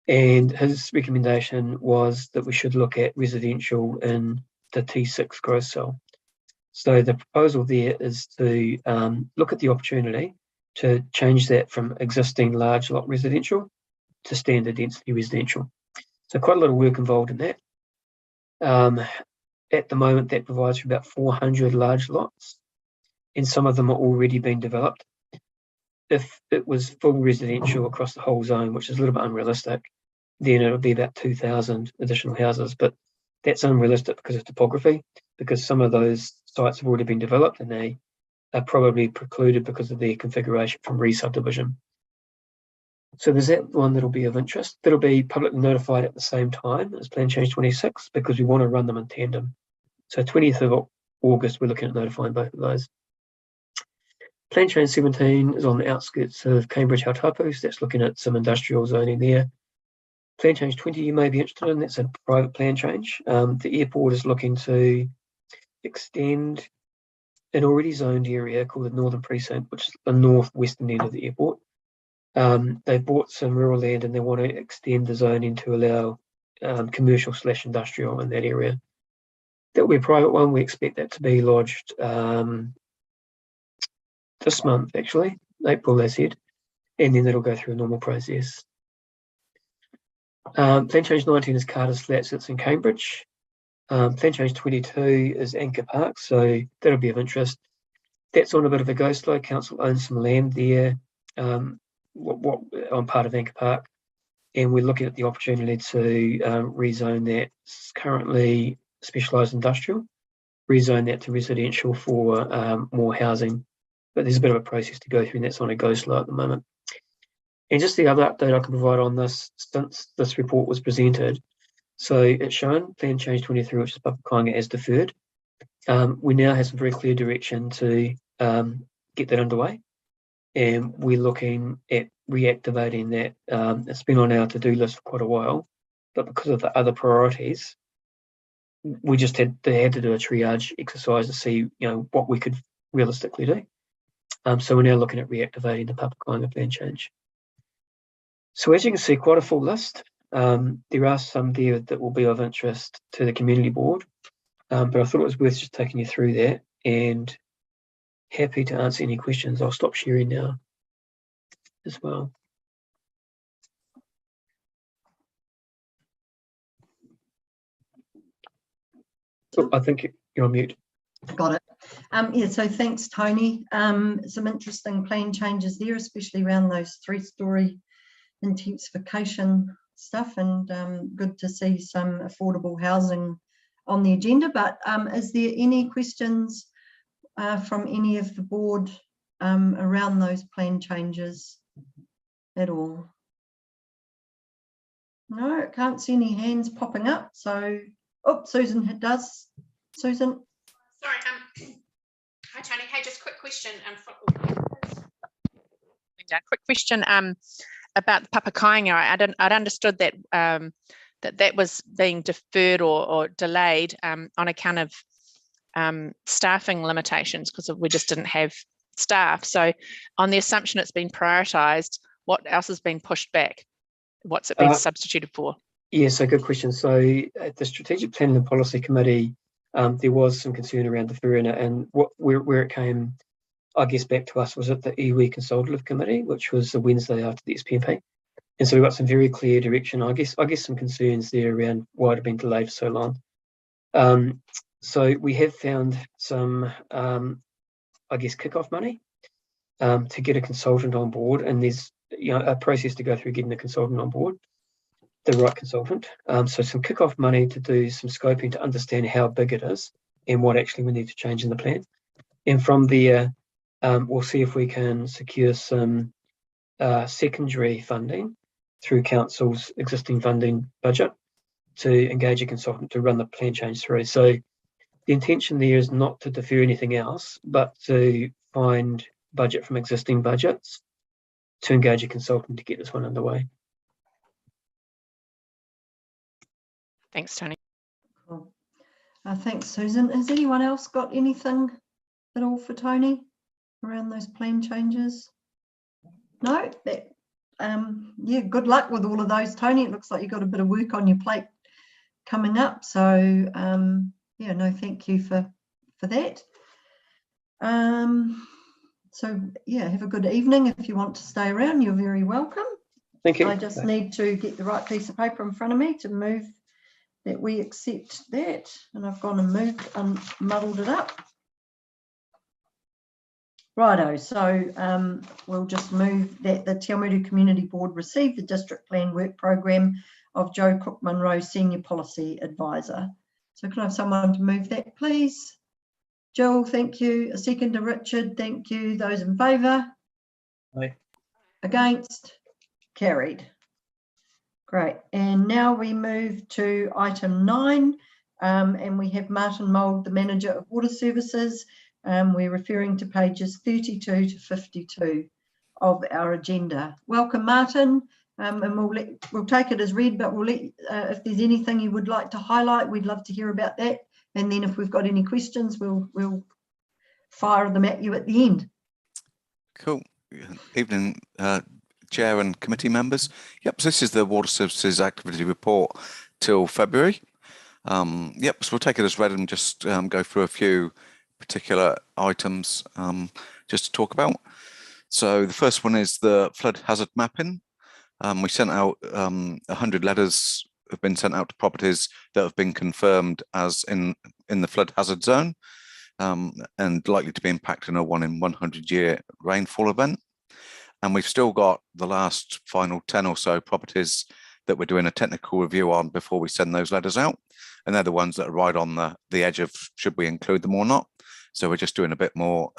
And his recommendation was that we should look at residential in the T6 growth cell. So the proposal there is to look at the opportunity to change that from existing large lot residential to standard density residential. So quite a lot of work involved in that. At the moment, that provides for about 400 large lots, and some of them are already being developed. If it was full residential across the whole zone, which is a little bit unrealistic, then it would be about 2,000 additional houses. But that's unrealistic because of topography, because some of those sites have already been developed and they are probably precluded because of their configuration from re-subdivision. So there's that one that'll be of interest. That'll be publicly notified at the same time as Plan Change 26 because we want to run them in tandem. So 20th of August, we're looking at notifying both of those. Plan Change 17 is on the outskirts of Cambridge Hautapu, so that's looking at some industrial zoning there. Plan Change 20 you may be interested in, that's a private plan change. The airport is looking to extend an already zoned area called the Northern Precinct, which is the northwestern end of the airport. They bought some rural land and they want to extend the zoning to allow commercial/industrial in that area. That will be a private one. We expect that to be lodged this month, actually, April, they said, and then it'll go through a normal process. Plan Change 19 is Carter's Flats, it's in Cambridge. Plan Change 22 is Anchor Park, so that'll be of interest. That's on a bit of a go slow. Council owns some land there on part of Anchor Park, and we're looking at the opportunity to rezone that. It's currently specialised industrial, rezone that to residential for more housing, but there's a bit of a process to go through, and that's on a go slow at the moment. And just the other update I can provide on this since this report was presented. So it's shown Plan Change 23, which is Papakainga, as deferred. We now have some very clear direction to get that underway, and we're looking at reactivating that. It's been on our to-do list for quite a while, but because of the other priorities, we just had to do a triage exercise to see, what we could realistically do. So we're now looking at reactivating the Papakainga plan change. So as you can see, quite a full list. There are some there that will be of interest to the community board, but I thought it was worth just taking you through that, and happy to answer any questions. I'll stop sharing now as well. Oh, I think you're on mute.
Got it. Yeah, so thanks, Tony. Some interesting plan changes there, especially around those 3-storey intensification stuff, and good to see some affordable housing on the agenda. But is there any questions from any of the board around those plan changes at all? No, I can't see any hands popping up. So, oh, Susan does. Susan.
Sorry. Hi, Tony. Hey, just quick question. Quick question. About the Papakainga. I'd understood that that was being deferred or delayed on account of staffing limitations, because we just didn't have staff. So on the assumption it's been prioritised, what else has been pushed back? What's it been substituted for?
Yeah, so good question. So at the Strategic Planning and Policy Committee, there was some concern around deferring it, and where it came, I guess, back to us was at the iwi Consultative Committee, which was the Wednesday after the SPMP. And so we got some very clear direction. I guess some concerns there around why it had been delayed for so long. So we have found some, I guess, kickoff money. to get a consultant on board, and there's a process to go through getting a consultant on board, the right consultant. So some kick-off money to do some scoping to understand how big it is and what actually we need to change in the plan. And from there, we'll see if we can secure some secondary funding through council's existing funding budget to engage a consultant to run the plan change through. So the intention there is not to defer anything else, but to find budget from existing budgets to engage a consultant to get this one underway.
Thanks, Tony.
Cool. Thanks, Susan. Has anyone else got anything at all for Tony around those plan changes? No? Yeah, good luck with all of those, Tony. It looks like you've got a bit of work on your plate coming up. So, yeah, no, thank you for that. So, yeah, have a good evening. If you want to stay around, you're very welcome.
Thank you.
I just need to get the right piece of paper in front of me to move that we accept that. And I've gone and moved and muddled it up. Righto, so we'll just move that the Te Awamutu Community Board receive the District Plan Work Programme of Joe Cook-Munro, Senior Policy Advisor. So can I have someone to move that, please? Jill, thank you. A second to Richard, thank you. Those in favour?
Aye.
Against? Carried. Great, and now we move to item 9, and we have Martin Mould, the Manager of Water Services. We're referring to pages 32 to 52 of our agenda. Welcome, Martin, and we'll take it as read, but we'll let if there's anything you would like to highlight, we'd love to hear about that. And then if we've got any questions, we'll fire them at you at the end.
Cool. Evening, Chair and committee members. Yep, so this is the Water Services Activity Report till February. Yep, so we'll take it as read and just go through a few particular items just to talk about. So the first one is the flood hazard mapping. We sent out 100 letters have been sent out to properties that have been confirmed as in the flood hazard zone and likely to be impacted in a 1 in 100 year rainfall event. And we've still got the last final 10 or so properties that we're doing a technical review on before we send those letters out. And they're the ones that are right on the edge of should we include them or not. So we're just doing a bit more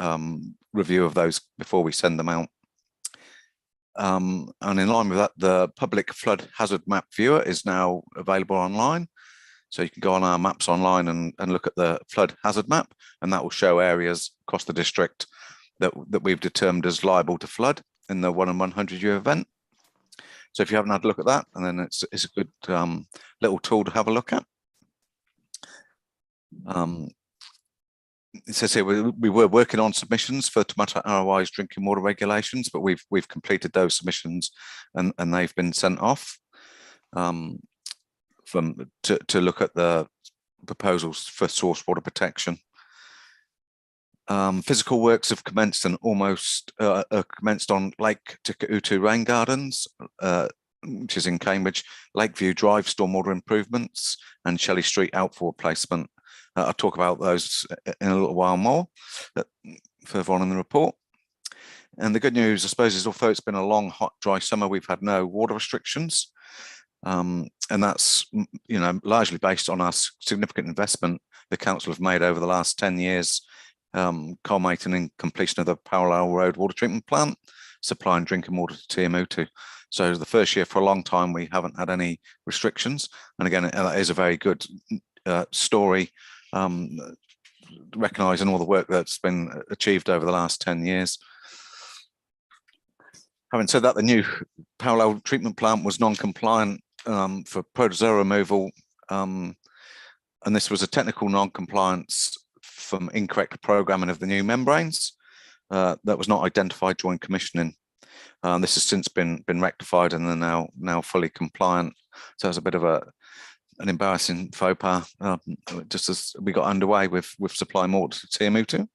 review of those before we send them out. And in line with that, the public flood hazard map viewer is now available online. So you can go on our maps online and look at the flood hazard map, and that will show areas across the district that we've determined as liable to flood in the 1 in 100 year event. So if you haven't had a look at that, and then it's a good little tool to have a look at. It says here we were working on submissions for Te Mata Arawa's drinking water regulations, but we've completed those submissions and they've been sent off to look at the proposals for source water protection. Physical works have commenced and almost commenced on Lake Utu Rain Gardens, which is in Cambridge, Lakeview Drive stormwater improvements, and Shelley Street outfall replacement. I'll talk about those in a little while more further on in the report. And the good news, I suppose, is although it's been a long, hot, dry summer, we've had no water restrictions. And that's, largely based on our significant investment the council have made over the last 10 years, culminating in completion of the Parallel Road water treatment plant, supplying drinking water to Te Awamutu. So the first year for a long time, we haven't had any restrictions. And again, that is a very good story, recognising all the work that's been achieved over the last 10 years. Having said that, the new parallel treatment plant was non-compliant for protozoa removal, and this was a technical non-compliance from incorrect programming of the new membranes that was not identified during commissioning. This has since been rectified and they're now fully compliant. So it's a bit of an embarrassing faux pas just as we got underway with supplying water to Te Awamutu.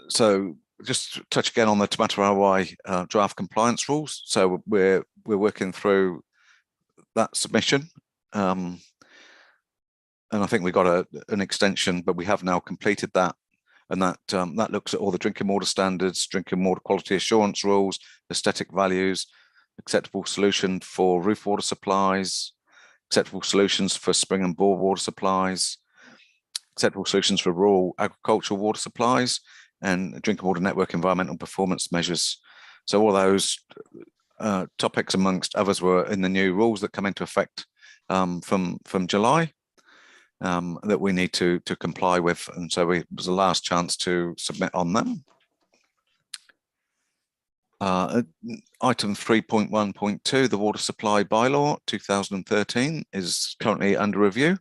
So just to touch again on the Te Mata Arawa draft compliance rules. So we're working through that submission. And I think we got an extension, but we have now completed that. and that looks at all the drinking water standards, drinking water quality assurance rules, aesthetic values, acceptable solution for roof water supplies, acceptable solutions for spring and bore water supplies, acceptable solutions for rural agricultural water supplies, and drinking water network environmental performance measures. So all those topics, amongst others, were in the new rules that come into effect from July, that we need to comply with, and so it was the last chance to submit on them. Item 3.1.2, the Water Supply Bylaw 2013 is currently under review.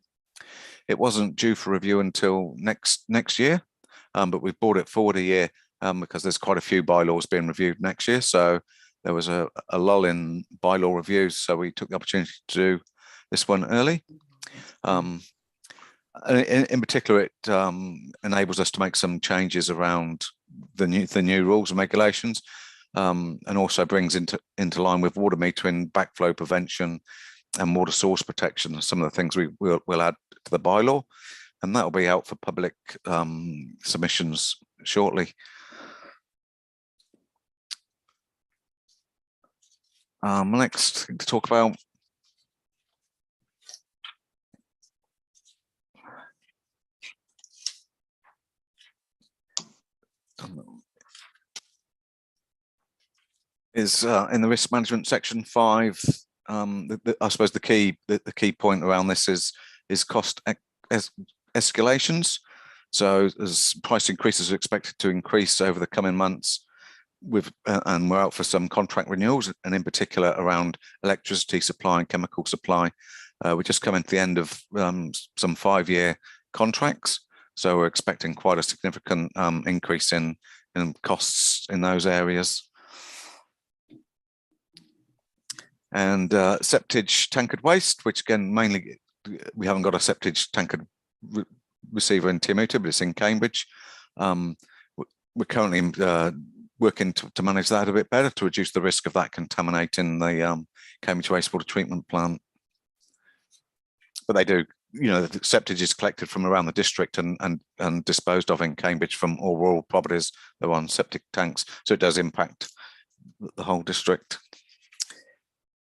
It wasn't due for review until next year, but we've brought it forward a year because there's quite a few bylaws being reviewed next year. So there was a lull in bylaw reviews, so we took the opportunity to do this one early. In particular, it enables us to make some changes around the new rules and regulations, and also brings into line with water metering, backflow prevention, and water source protection. Some of the things we'll add to the bylaw, and that will be out for public submissions shortly. Next to talk about is in the risk management section 5. I suppose the key point around this is cost escalations. So as price increases are expected to increase over the coming months, and we're out for some contract renewals, and in particular around electricity supply and chemical supply. We're just coming to the end of some 5-year contracts, so we're expecting quite a significant increase in costs in those areas. And septage tankered waste, which again, mainly we haven't got a septage tankered receiver in Awamutu, but it's in Cambridge. We're currently working to manage that a bit better to reduce the risk of that contaminating the Cambridge wastewater treatment plant. But they do, the septage is collected from around the district and disposed of in Cambridge from all rural properties that are on septic tanks. So it does impact the whole district.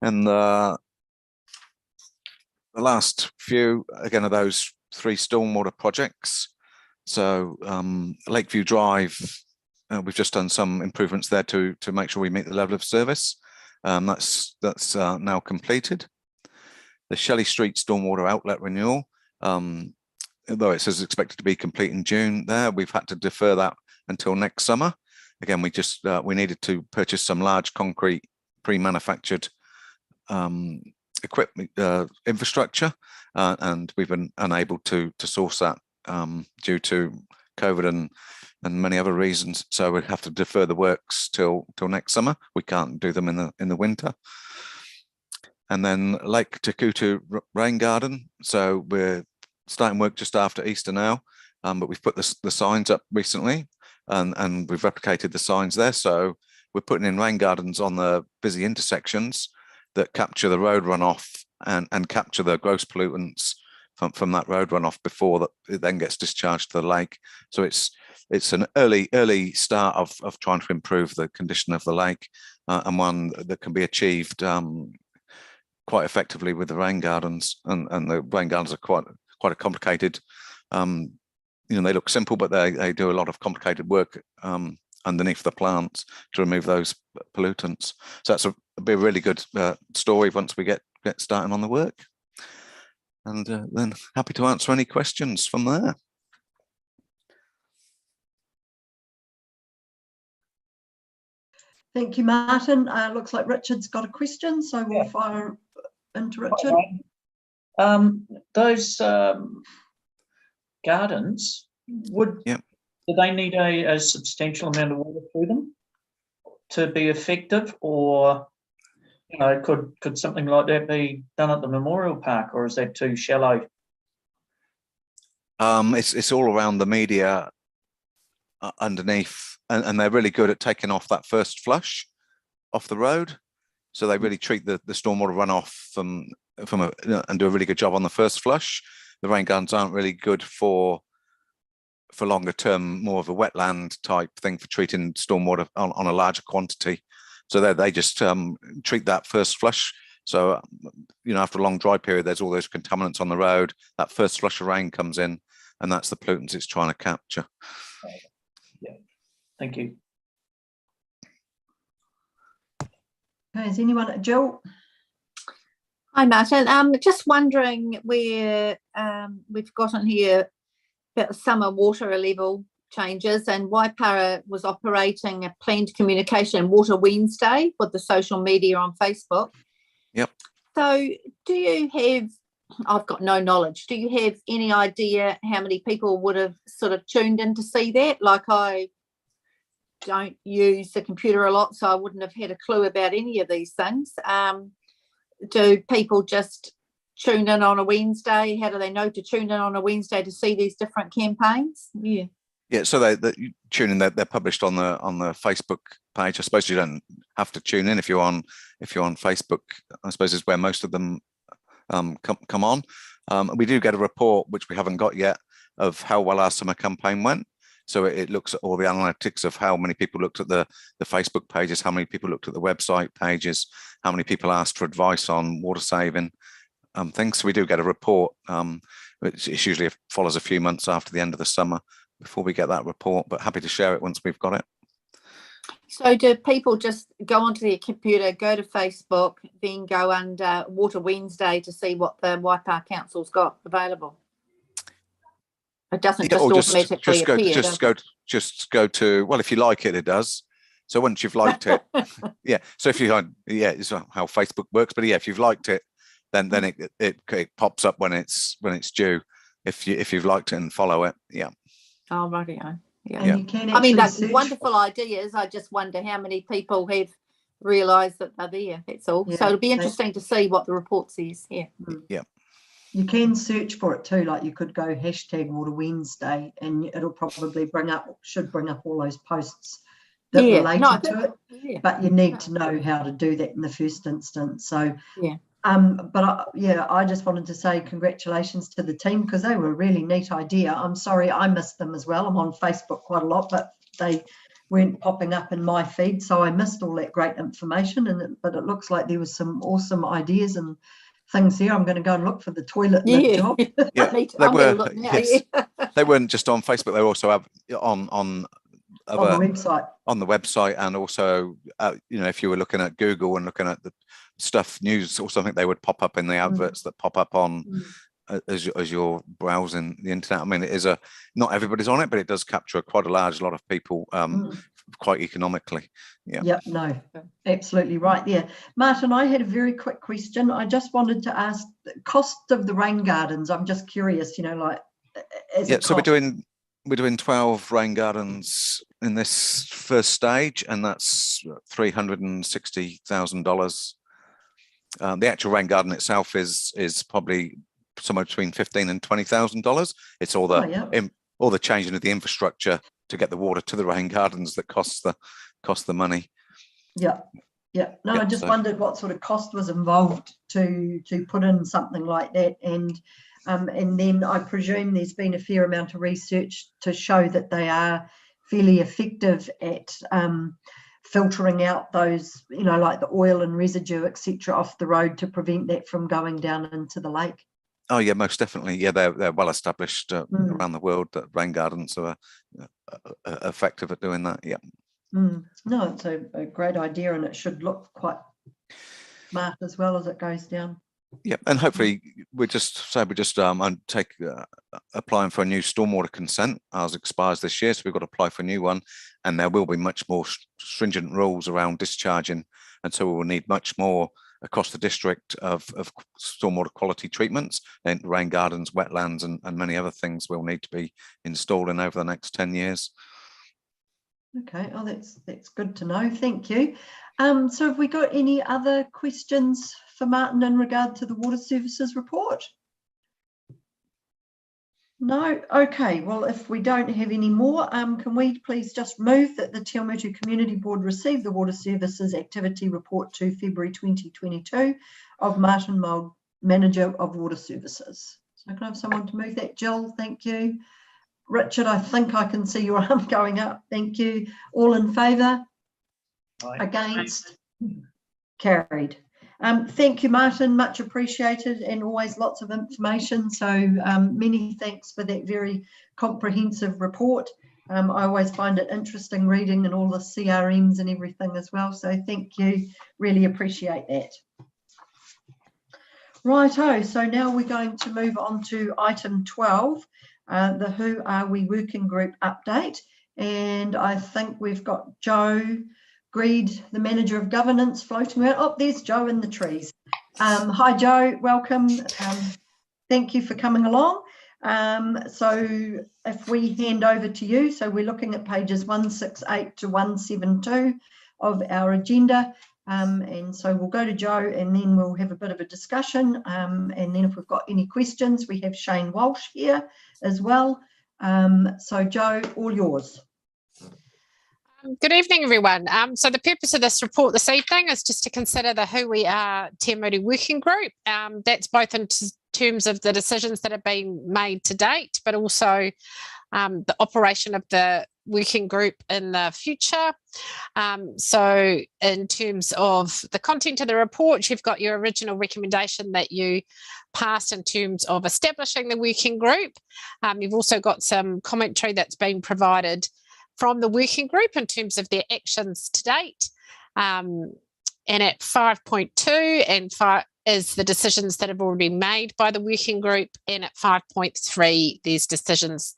And the last few, again, are those 3 stormwater projects. So Lakeview Drive, we've just done some improvements there to make sure we meet the level of service. That's now completed. The Shelley Street stormwater outlet renewal, though it says expected to be complete in June there, we've had to defer that until next summer. Again, we needed to purchase some large concrete pre-manufactured equipment infrastructure, and we've been unable to source that due to COVID and many other reasons. So we have to defer the works till next summer. We can't do them in the winter. And then Lake Takutu Rain Garden. So we're starting work just after Easter now, but we've put the signs up recently, and we've replicated the signs there. So we're putting in rain gardens on the busy intersections that capture the road runoff and capture the gross pollutants from that road runoff before that it then gets discharged to the lake. So it's an early start of trying to improve the condition of the lake, and one that can be achieved quite effectively with the rain gardens. And the rain gardens are quite a complicated. They look simple, but they do a lot of complicated work underneath the plants to remove those pollutants. So that's be a really good story once we get started on the work. And then happy to answer any questions from there.
Thank you, Martin. Looks like Richard's got a question, so we'll fire into Richard.
Those gardens, do they need a substantial amount of water through them to be effective, or could something like that be done at the Memorial Park, or is that too shallow?
It's all around the media underneath, and they're really good at taking off that first flush off the road. So they really treat the stormwater runoff and do a really good job on the first flush. The rain gardens aren't really good for for longer term, more of a wetland type thing for treating stormwater on a larger quantity. So they just treat that first flush. So, after a long dry period, there's all those contaminants on the road. That first flush of rain comes in, and that's the pollutants it's trying to capture.
Yeah, thank you.
Okay, is anyone, Jill?
Hi, Martin. Just wondering where we've got on here about the summer water level changes, and Waipara was operating a planned communication Water Wednesday with the social media on Facebook.
Yep.
So do you have, I've got no knowledge, do you have any idea how many people would have sort of tuned in to see that? Like, I don't use the computer a lot, so I wouldn't have had a clue about any of these things. Do people just tune in on a Wednesday? How do they know to tune in on a Wednesday to see these different campaigns?
Yeah, so they tune in. They're published on the Facebook page. I suppose you don't have to tune in if you're on Facebook. I suppose is where most of them come on. We do get a report, which we haven't got yet, of how well our summer campaign went. So it looks at all the analytics of how many people looked at the Facebook pages, how many people looked at the website pages, how many people asked for advice on water saving things. So we do get a report, which usually follows a few months after the end of the summer before we get that report, but happy to share it once we've got it.
So do people just go onto their computer, go to Facebook, then go under Water Wednesday to see what the Waipara Council's got available? It doesn't just automatically appear.
Just go to, well, if you like it, it does. So once you've liked it, yeah. So if you it's how Facebook works. But yeah, if you've liked it, then it pops up when it's due. If you've liked it and follow it, yeah.
Oh, rightio. Yeah.
And you can
I mean, that's
search
wonderful ideas. I just wonder how many people have realised that they're there. That's all.
Yeah,
so it'll be interesting to see what the report says. Yeah.
Yeah.
You can search for it too. Like, you could go # Water Wednesday, and it'll probably should bring up all those posts that related to it.
Yeah.
But you need to know how to do that in the first instance. So
yeah.
I just wanted to say congratulations to the team, because they were a really neat idea. I'm sorry I missed them as well. I'm on Facebook quite a lot, but they weren't popping up in my feed, so I missed all that great information. But it looks like there was some awesome ideas and things there. I'm going to go and look for the toilet job.
Yeah, they weren't just on Facebook. They were also on the website, and also if you were looking at Google and looking at the stuff, news or something, they would pop up in the adverts that pop up on as you're browsing the internet. I mean, it is not everybody's on it, but it does capture quite a large lot of people quite economically. Yeah.
No, absolutely right. Yeah, Martin, I had a very quick question. I just wanted to ask the cost of the rain gardens. I'm just curious,
so we're doing 12 rain gardens in this first stage, and that's $360,000. The actual rain garden itself is probably somewhere between $15,000 and $20,000. It's all the changing of the infrastructure to get the water to the rain gardens that costs the money.
Yeah. No, I just wondered what sort of cost was involved to put in something like that, and then I presume there's been a fair amount of research to show that they are fairly effective at filtering out those, like the oil and residue, etc., off the road to prevent that from going down into the lake.
Oh yeah, most definitely. Yeah, they're well established around the world that rain gardens are effective at doing that. Yeah.
No, it's a great idea, and it should look quite smart as well as it goes down.
Yeah, and hopefully applying for a new stormwater consent. Ours expires this year, so we've got to apply for a new one, and there will be much more stringent rules around discharging, and so we will need much more across the district of stormwater quality treatments, and rain gardens, wetlands, and many other things will need to be installed in over the next 10 years.
Okay, that's good to know. Thank you. So have we got any other questions for Martin in regard to the water services report? No? Okay, well, if we don't have any more, can we please just move that the Te Awamutu Community Board receive the Water Services Activity Report to February 2022 of Martin Mould, Manager of Water Services. So can I have someone to move that? Jill, thank you. Richard, I think I can see your arm going up. Thank you. All in favour? Against? Carried. Thank you, Martin, much appreciated, and always lots of information. So many thanks for that very comprehensive report. I always find it interesting reading and all the CRMs and everything as well. So thank you, really appreciate that. Righto, so now we're going to move on to item 12, the Who Are We Working Group update. And I think we've got Joe Greed, the Manager of Governance, floating around. Oh, there's Joe in the trees. Hi, Joe, welcome. Thank you for coming along. So if we hand over to you, so we're looking at pages 168 to 172 of our agenda. And so we'll go to Joe and then we'll have a bit of a discussion. And then if we've got any questions, we have Shane Walsh here as well. So Joe, all yours.
Good evening, everyone. So the purpose of this report this evening is just to consider the Who We Are Te Muri Working Group. That's both in terms of the decisions that have been made to date, but also the operation of the working group in the future. So in terms of the content of the report, you've got your original recommendation that you passed in terms of establishing the working group. You've also got some commentary that's been provided from the working group in terms of their actions to date. And at 5.2 and 5 is the decisions that have already been made by the working group, and at 5.3 there's decisions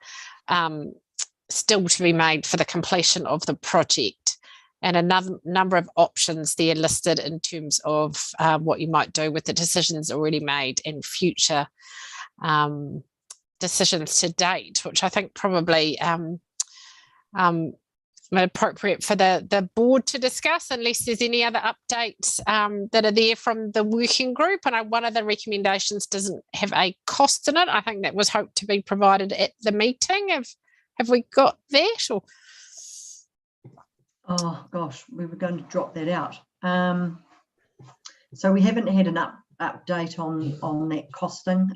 still to be made for the completion of the project, and a number of options there listed in terms of what you might do with the decisions already made and future decisions to date, which I think probably appropriate for the board to discuss, unless there's any other updates that are there from the working group. And one of the recommendations doesn't have a cost in it. I think that was hoped to be provided at the meeting. Have we got that? Or?
Oh gosh, we were going to drop that out. So we haven't had an update on that costing.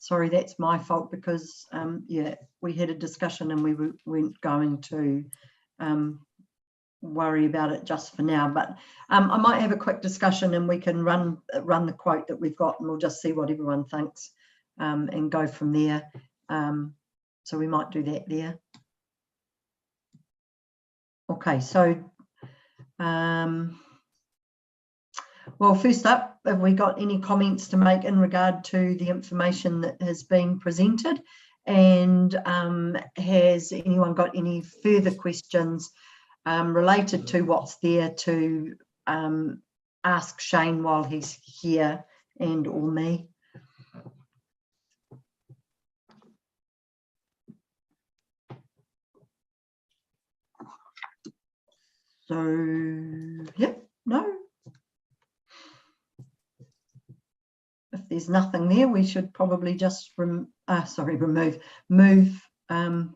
Sorry, that's my fault, because yeah, we had a discussion and we weren't going to worry about it just for now. But I might have a quick discussion and we can run the quote that we've got, and we'll just see what everyone thinks and go from there. So we might do that there. Okay, so well, first up, have we got any comments to make in regard to the information that has been presented? And has anyone got any further questions related to what's there to ask Shane while he's here, and or me? So, yeah, no. If there's nothing there, we should probably just move.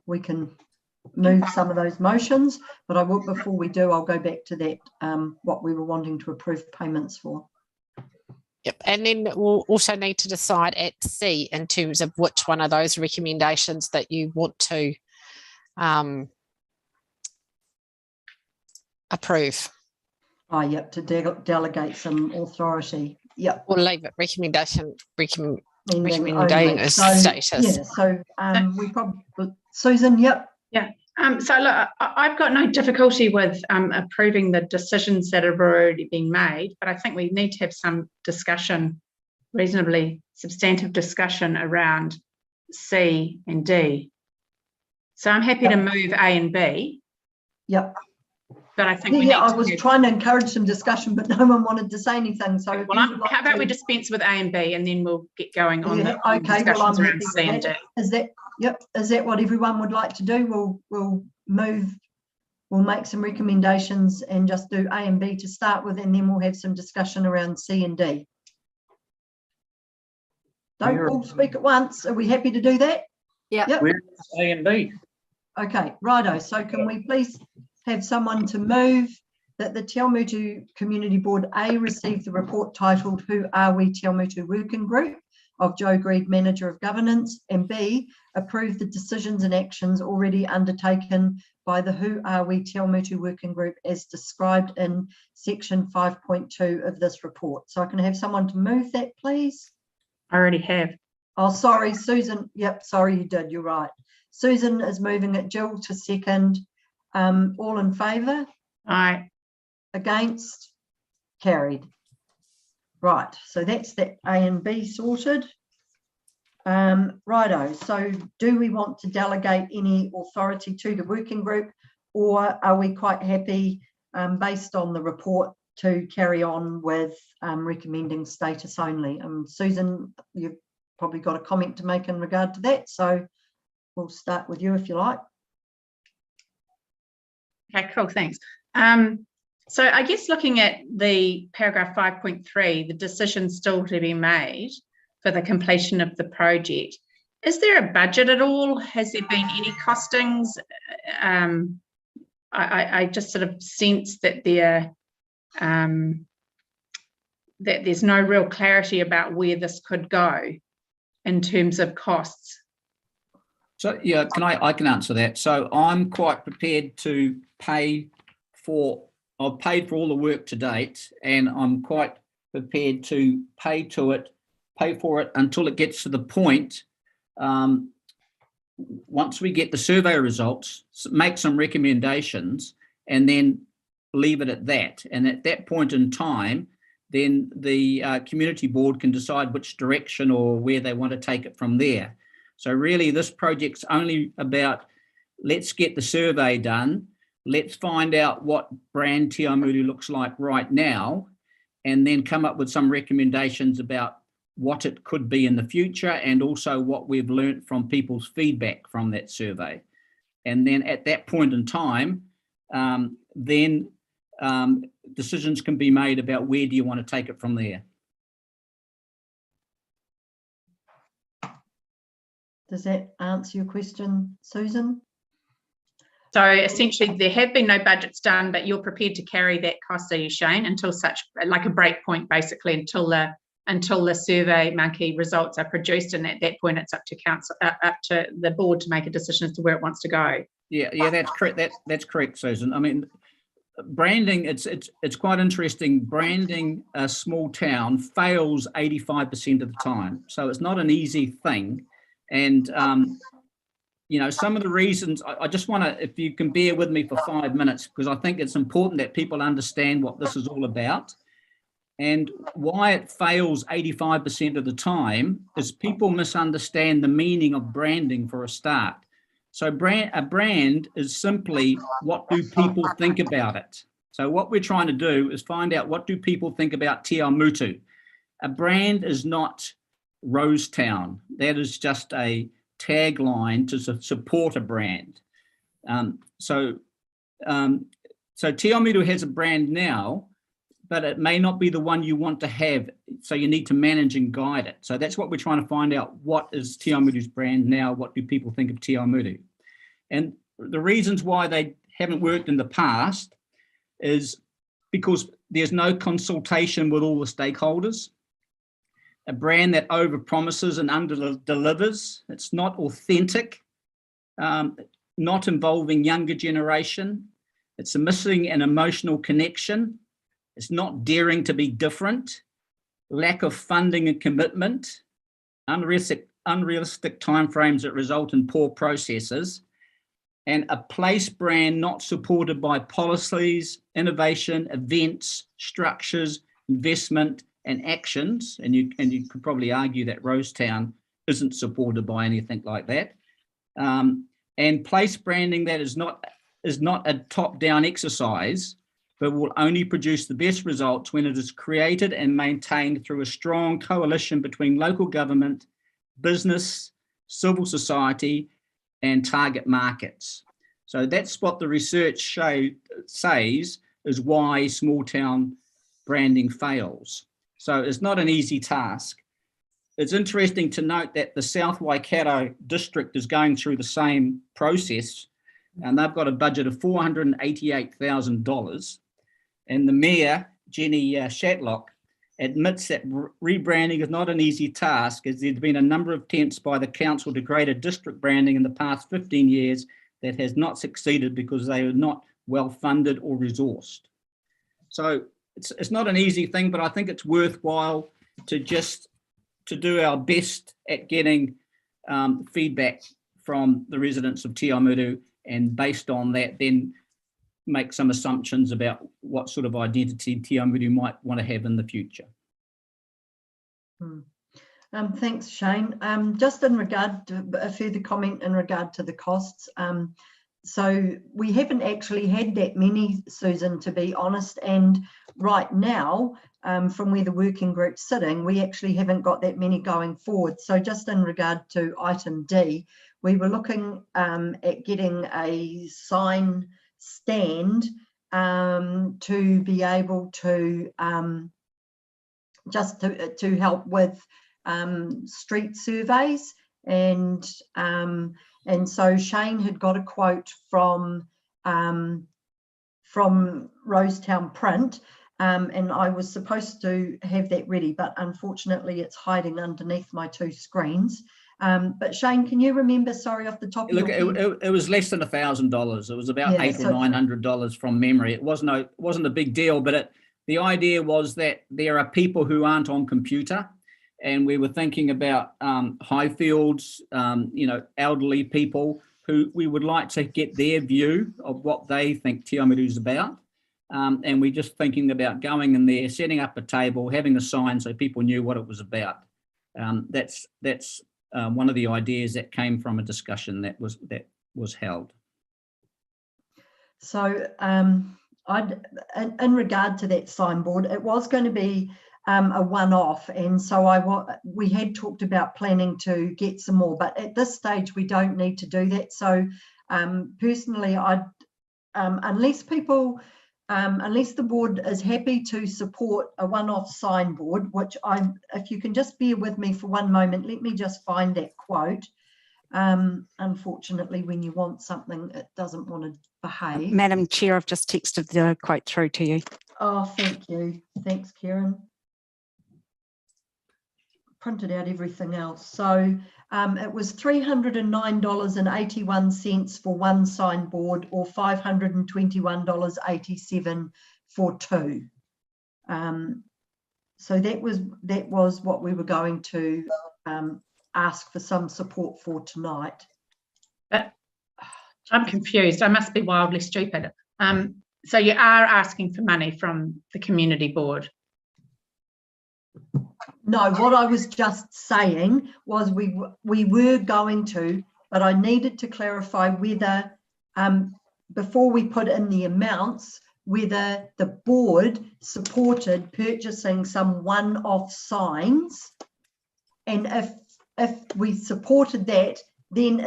We can move some of those motions, but before we do, I'll go back to that, what we were wanting to approve payments for.
Yep, and then we'll also need to decide at C in terms of which one of those recommendations that you want to approve.
Oh, yep, to delegate some authority. Yep.
We'll leave it recommending
as
status.
Yeah, so we probably, Susan, yep.
Yeah. So look, I've got no difficulty with approving the decisions that have already been made, but I think we need to have some discussion, reasonably substantive discussion around C and D. So I'm happy to move A and B.
Yep.
But I think
I was trying to encourage some discussion, but no one wanted to say anything. So
how about we dispense with A and B, and then we'll get going on the discussions around C and D.
Is that what everyone would like to do? We'll make some recommendations and just do A and B to start with, and then we'll have some discussion around C and D. Don't all speak at once. Are we happy to do that?
Yeah.
Yep.
Where's A and B?
Okay, righto. So can we please have someone to move that the Te Awamutu Community Board A receive the report titled Who Are We Te Awamutu Working Group of Joe Greed, Manager of Governance, and B, approve the decisions and actions already undertaken by the Who Are We Te Awamutu Working Group as described in section 5.2 of this report. So I can have someone to move that, please.
I already have.
Oh, sorry, Susan. Yep, sorry, you did. You're right. Susan is moving it. Jill to second. All in favour?
Aye.
Against? Carried. Right, so that's that A and B sorted. Righto, so do we want to delegate any authority to the working group, or are we quite happy based on the report to carry on with recommending status only? Susan, you've probably got a comment to make in regard to that, so we'll start with you if you like.
Okay, cool, thanks. So I guess looking at the paragraph 5.3, the decision still to be made for the completion of the project. Is there a budget at all? Has there been any costings? I just sort of sense that that there's no real clarity about where this could go in terms of costs.
So yeah, I can answer that. So I'm quite prepared to pay for. I've paid for all the work to date, and I'm quite prepared to pay for it until it gets to the point. Once we get the survey results, make some recommendations, and then leave it at that. And at that point in time, then the community board can decide which direction or where they want to take it from there. So really, this project's only about, let's get the survey done. Let's find out what brand Te Awamutu looks like right now, and then come up with some recommendations about what it could be in the future, and also what we've learnt from people's feedback from that survey. And then at that point in time, decisions can be made about where do you want to take it from there.
Does that answer your question, Susan?
So essentially, there have been no budgets done, but you're prepared to carry that cost, are you, Shane, until such, like a break point, basically, until the survey monkey results are produced, and at that point, it's up to council, up to the board to make a decision as to where it wants to go.
Yeah, that's correct. That's correct, Susan. I mean, branding, it's quite interesting. Branding a small town fails 85% of the time, so it's not an easy thing, and. You know, some of the reasons, I just want to, if you can bear with me for 5 minutes, because I think it's important that people understand what this is all about. And why it fails 85% of the time is people misunderstand the meaning of branding for a start. So a brand is simply, what do people think about it? So what we're trying to do is find out, what do people think about Te Awamutu? A brand is not Rosetown. That is just a tagline to support a brand. So Te Awamutu has a brand now, but it may not be the one you want to have. So you need to manage and guide it. So that's what we're trying to find out. What is Te Awamutu's brand now? What do people think of Te Awamutu? And the reasons why they haven't worked in the past is because there's no consultation with all the stakeholders. A brand that over-promises and under-delivers. It's not authentic, not involving younger generation. It's missing an emotional connection. It's not daring to be different. Lack of funding and commitment. Unrealistic timeframes that result in poor processes. And a place brand not supported by policies, innovation, events, structures, investment, and actions, and you could probably argue that Rosetown isn't supported by anything like that. And place branding that is not a top-down exercise, but will only produce the best results when it is created and maintained through a strong coalition between local government, business, civil society, and target markets. So that's what the research says is why small town branding fails. So it's not an easy task. It's interesting to note that the South Waikato district is going through the same process, and they've got a budget of $488,000. And the mayor, Jenny Shatlock, admits that rebranding is not an easy task, as there's been a number of attempts by the council to create a district branding in the past 15 years that has not succeeded because they are not well funded or resourced. So it's not an easy thing, but I think it's worthwhile to do our best at getting feedback from the residents of Te Awamutu, and based on that then make some assumptions about what sort of identity Te Awamutu might want to have in the future.
Thanks, Shane. Just in regard to a further comment in regard to the costs, so we haven't actually had that many, Susan, to be honest, and right now, from where the working group's sitting, we actually haven't got that many going forward. So just in regard to item D, we were looking at getting a sign stand to be able to just to help with street surveys, and so Shane had got a quote from Rosetown Print, and I was supposed to have that ready, but unfortunately it's hiding underneath my two screens. But Shane, can you remember, sorry, off the top of your head?
It was less than $1,000. It was about $800 or $900 from memory. It wasn't a big deal, but the idea was that there are people who aren't on computer, and we were thinking about Highfields, elderly people who we would like to get their view of what they think Te Awamutu is about. And we're just thinking about going in there, setting up a table, having a sign so people knew what it was about. That's one of the ideas that came from a discussion that was held.
So in regard to that signboard, it was going to be a one-off, and so we had talked about planning to get some more, but at this stage we don't need to do that. So personally, unless the board is happy to support a one-off signboard, which if you can just bear with me for one moment, let me just find that quote. Unfortunately, when you want something, it doesn't want to behave.
Madam Chair, I've just texted the quote through to you.
Oh, thank you. Thanks, Karen. Printed out everything else. So it was $309.81 for one signboard, or $521.87 for two. So that was what we were going to ask for some support for tonight.
But I'm confused. I must be wildly stupid. So you are asking for money from the community board?
No, what I was just saying was we were going to, but I needed to clarify whether, before we put in the amounts, whether the board supported purchasing some one-off signs, and if we supported that, then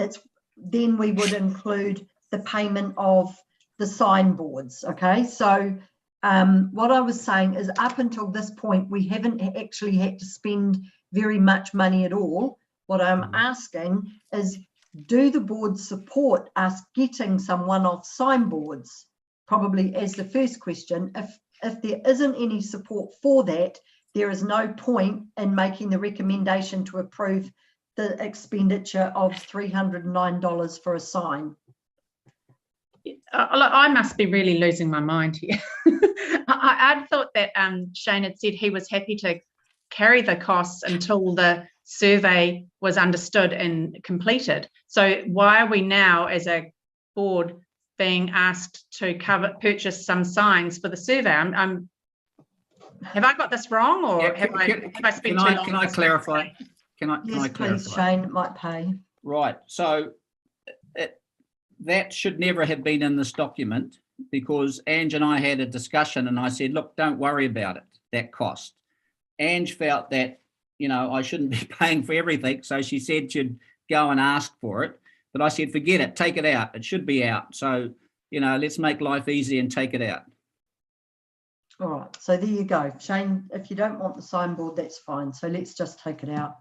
we would include the payment of the signboards. Okay, so what I was saying is, up until this point, we haven't actually had to spend very much money at all. What I'm asking is, do the board support us getting some one-off signboards? Probably as the first question. If there isn't any support for that, there is no point in making the recommendation to approve the expenditure of $309 for a sign.
I must be really losing my mind here. I thought that Shane had said he was happy to carry the costs until the survey was understood and completed. So why are we now, as a board, being asked to purchase some signs for the survey? Have I got this wrong, or have I spent too long?
Can I clarify?
Yes, please, Shane. It might pay.
Right. So that should never have been in this document, because Ange and I had a discussion, and I said, look, don't worry about it, that cost. Ange felt that, I shouldn't be paying for everything, so she said she'd go and ask for it. But I said, forget it, take it out. It should be out. So, let's make life easy and take it out.
All right, so there you go. Shane, if you don't want the signboard, that's fine. So let's just take it out.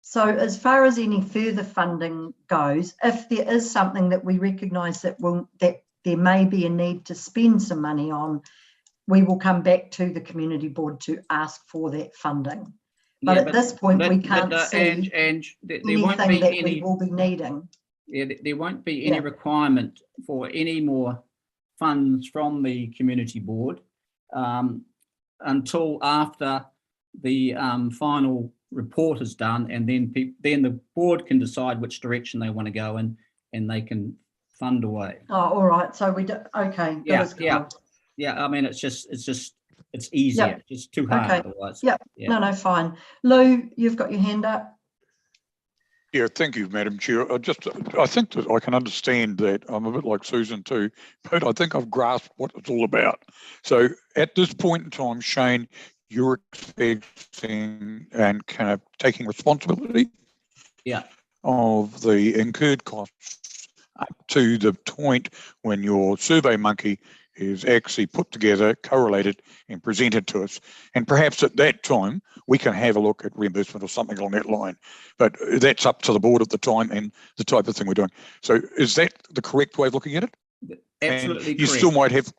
So as far as any further funding goes, if there is something that we recognise that there may be a need to spend some money on, we will come back to the community board to ask for that funding. But at this point, we can't see
there won't
anything
be
that
any,
we will be needing.
Yeah, there won't be any requirement for any more funds from the community board until after the final report is done, and then the board can decide which direction they want to go in, and they can fund away.
Oh, all right. So we do. Okay.
Yeah. I mean, it's easier.
Yep.
It's too hard
Okay.
otherwise.
Yep.
Yeah.
No, fine. Lou, you've got your hand up.
Yeah, thank you, Madam Chair. I think that I can understand that. I'm a bit like Susan too, but I think I've grasped what it's all about. So at this point in time, Shane, you're expecting and kind of taking responsibility of the incurred costs up to the point when your survey monkey is actually put together, correlated and presented to us. And perhaps at that time, we can have a look at reimbursement or something along that line. But that's up to the board at the time and the type of thing we're doing. So is that the correct way of looking at it?
Absolutely
and you
correct.
still might have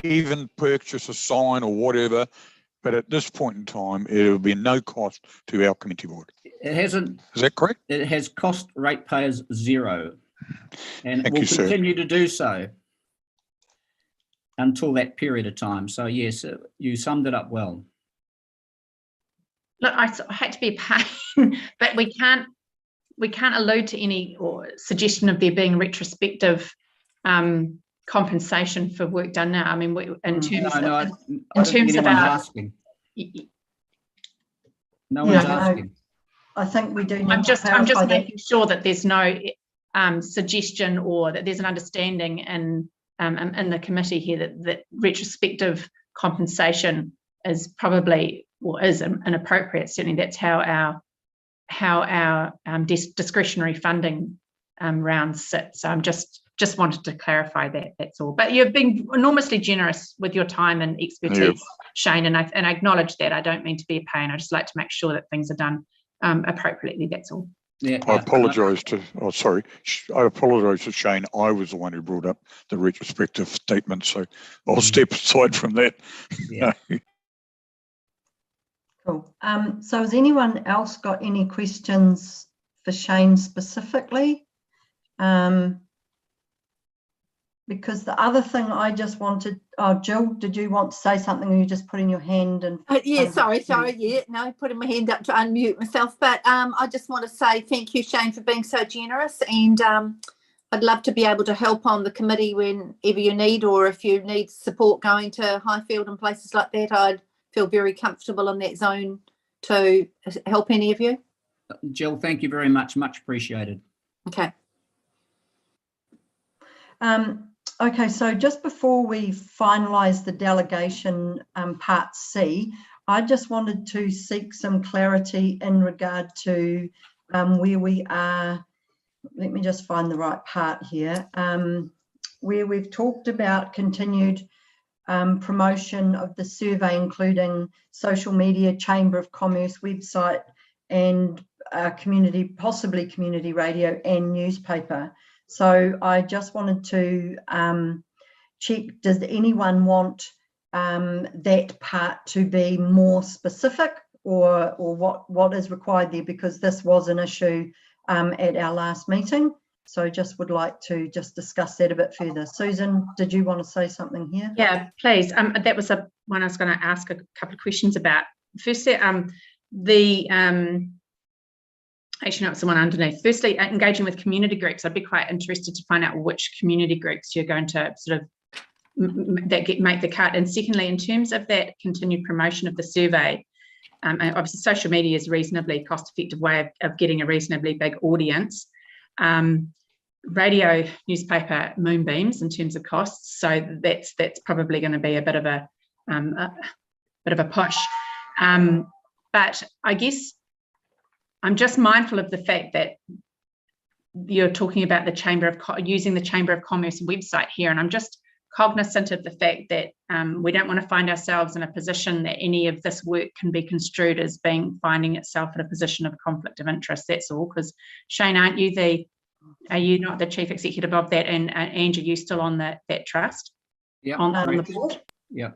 even purchase a sign or whatever, but at this point in time, it will be no cost to our community board.
It hasn't.
Is that correct?
It has cost ratepayers zero, and
Thank
it will
you,
continue to do so until that period of time. So yes, you summed it up well.
Look, I hate to be a pain, but we can't allude to any or suggestion of there being retrospective compensation for work done now. I mean, in terms of our
asking. No one's asking.
I think we do need
I'm just
that.
making sure that there's no suggestion or that there's an understanding in the committee here that retrospective compensation is probably or is inappropriate. Certainly, that's how our discretionary funding rounds sit. So I'm just wanted to clarify that. That's all. But you've been enormously generous with your time and expertise, Shane, and I acknowledge that. I don't mean to be a pain. I just like to make sure that things are done appropriately. That's all.
Yeah,
I apologise to Shane. I was the one who brought up the retrospective statement, so I'll step aside from that.
Yeah.
Cool. So has anyone else got any questions for Shane specifically? Because the other thing I just wanted, Jill, did you want to say something, or you just putting your hand and
sorry, no, putting my hand up to unmute myself, but I just want to say thank you, Shane, for being so generous, and I'd love to be able to help on the committee whenever you need, or if you need support going to Highfield and places like that. I'd feel very comfortable in that zone to help any of you.
Jill, thank you very much appreciated.
Okay.
Okay, so just before we finalise the delegation part C, I just wanted to seek some clarity in regard to where we are. Let me just find the right part here, where we've talked about continued promotion of the survey, including social media, Chamber of Commerce website, and possibly community radio and newspaper. So I just wanted to check, does anyone want that part to be more specific, or what is required there, because this was an issue at our last meeting. So just would like to just discuss that a bit further. Susan, did you want to say something here?
Yeah, please. That was one I was going to ask a couple of questions about. Firstly, actually, no, it's the one underneath. Firstly, engaging with community groups. I'd be quite interested to find out which community groups you're going to sort of make the cut. And secondly, in terms of that continued promotion of the survey, obviously social media is a reasonably cost-effective way of getting a reasonably big audience. Radio, newspaper, moonbeams in terms of costs. So that's probably going to be a bit of a push. But I guess I'm just mindful of the fact that you're talking about using the Chamber of Commerce website here, and I'm just cognizant of the fact that we don't want to find ourselves in a position that any of this work can be construed as finding itself in a position of conflict of interest. That's all. Because Shane, aren't you the Are you not the chief executive of that? And Ange, are you still on that trust?
Yeah.
On the board?
Yeah.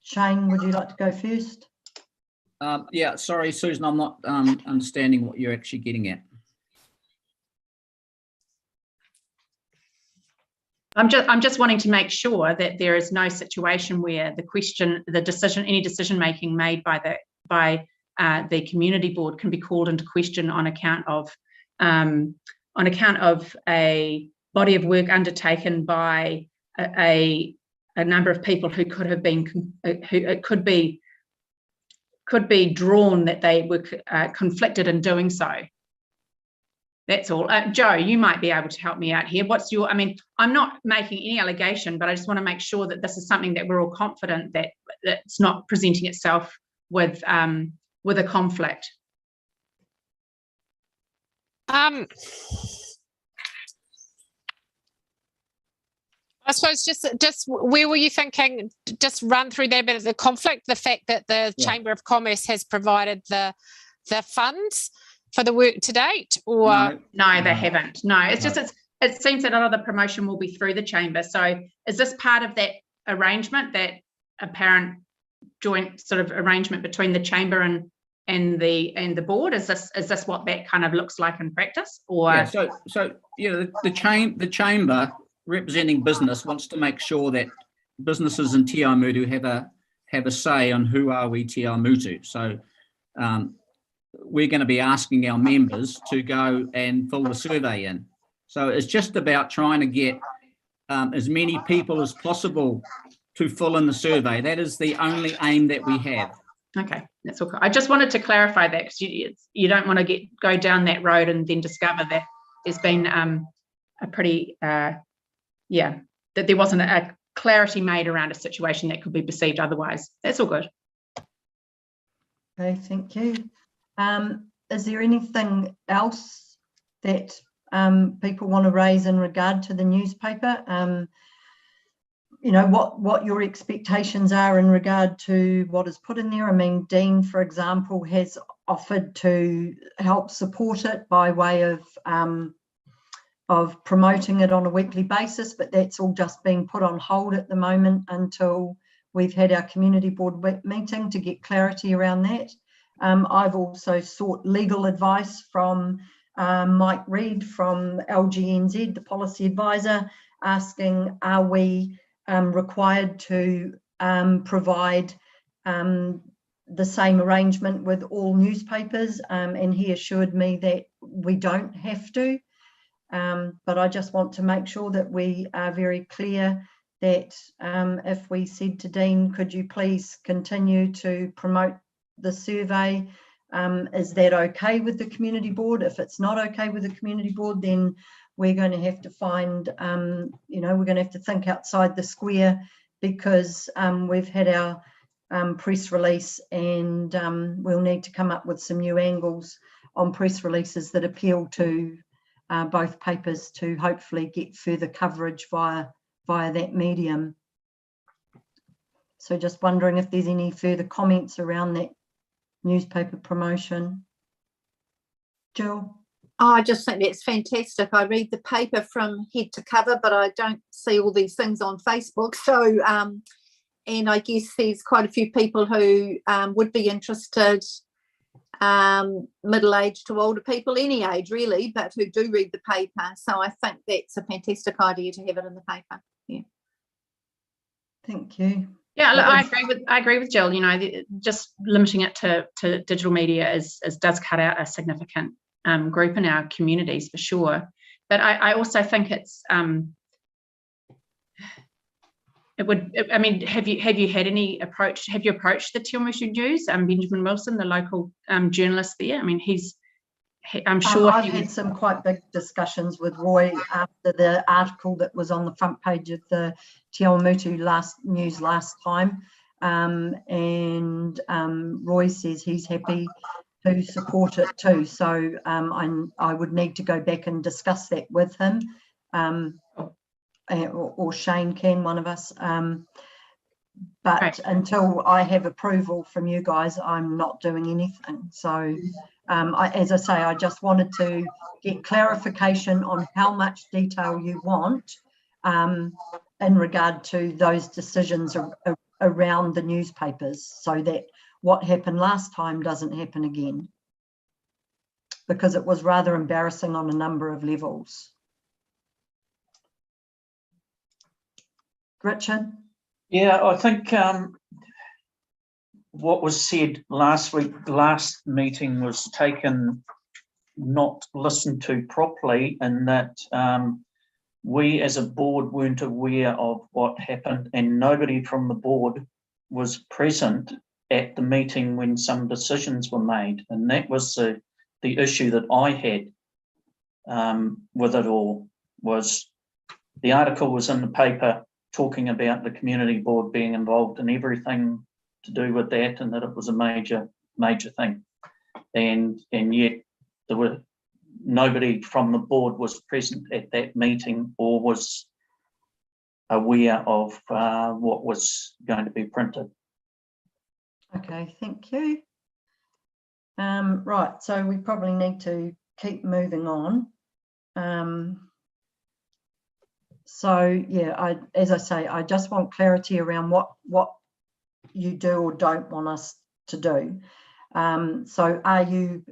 Shane, would you like to go first?
Yeah, sorry, Susan, I'm not understanding what you're actually getting at.
I'm just wanting to make sure that there is no situation where any decision making made by the community board can be called into question on account of a body of work undertaken by a number of people who could have been who it could be drawn that they were conflicted in doing so. That's all. Joe, you might be able to help me out here. I mean, I'm not making any allegation, but I just want to make sure that this is something that we're all confident that it's not presenting itself with a conflict.
I suppose just where were you thinking? Just run through that bit of the conflict, the fact that the Chamber of Commerce has provided the funds for the work to date, or
no, they haven't. No, it's just it seems that a lot of the promotion will be through the chamber. So is this part of that arrangement, that apparent joint sort of arrangement between the chamber and the board? Is this what that kind of looks like in practice? Or
yeah, so you know, the chamber representing business wants to make sure that businesses in Te Awamutu have a say on who are we Te Awamutu. So we're going to be asking our members to go and fill the survey in. So it's just about trying to get as many people as possible to fill in the survey. That is the only aim that we have.
Okay, that's okay. I just wanted to clarify that, because you don't want to go down that road and then discover that there's been a pretty that there wasn't a clarity made around a situation that could be perceived otherwise. That's all good.
Okay, thank you. Is there anything else that people want to raise in regard to the newspaper? You know, what your expectations are in regard to what is put in there. I mean, Dean, for example, has offered to help support it by way of promoting it on a weekly basis, but that's all just being put on hold at the moment until we've had our community board meeting to get clarity around that. I've also sought legal advice from Mike Reid from LGNZ, the policy advisor, asking, are we required to provide the same arrangement with all newspapers? And he assured me that we don't have to. But I just want to make sure that we are very clear that if we said to Dean, could you please continue to promote the survey, is that okay with the community board? If it's not okay with the community board, then we're going to have to find, you know, we're going to have to think outside the square, because we've had our press release, and we'll need to come up with some new angles on press releases that appeal to both papers to hopefully get further coverage via that medium. So just wondering if there's any further comments around that newspaper promotion. Jill?
Oh, I just think that's fantastic. I read the paper from head to cover, but I don't see all these things on Facebook. So, and I guess there's quite a few people who would be interested, middle-aged to older people, any age really, but who do read the paper. So I think that's a fantastic idea to have it in the paper. Yeah.
Thank you.
Yeah, look, I agree with Jill. You know, just limiting it to digital media does cut out a significant group in our communities for sure. But I also think it's it would. I mean, have you had any approach? Have you approached the Te Awamutu News? Benjamin Wilson, the local journalist there. I mean, I'm sure
I've had some quite big discussions with Roy after the article that was on the front page of the Te Awamutu news last time, and Roy says he's happy to support it too. So I would need to go back and discuss that with him, or Shane can, one of us. but
Right.
until I have approval from you guys, I'm not doing anything. So as I say, I just wanted to get clarification on how much detail you want in regard to those decisions around the newspapers, so that what happened last time doesn't happen again, because it was rather embarrassing on a number of levels. Richard?
Yeah, I think what was said last week, the last meeting, was taken, not listened to properly, in that we as a board weren't aware of what happened, and nobody from the board was present at the meeting when some decisions were made. And that was the issue that I had with it all. Was the article was in the paper talking about the community board being involved in everything to do with that, and that it was a major thing, and yet there were nobody from the board was present at that meeting or was aware of what was going to be printed.
Okay, thank you. Right, so we probably need to keep moving on. So yeah, as I say, I just want clarity around what you do or don't want us to do. So are you,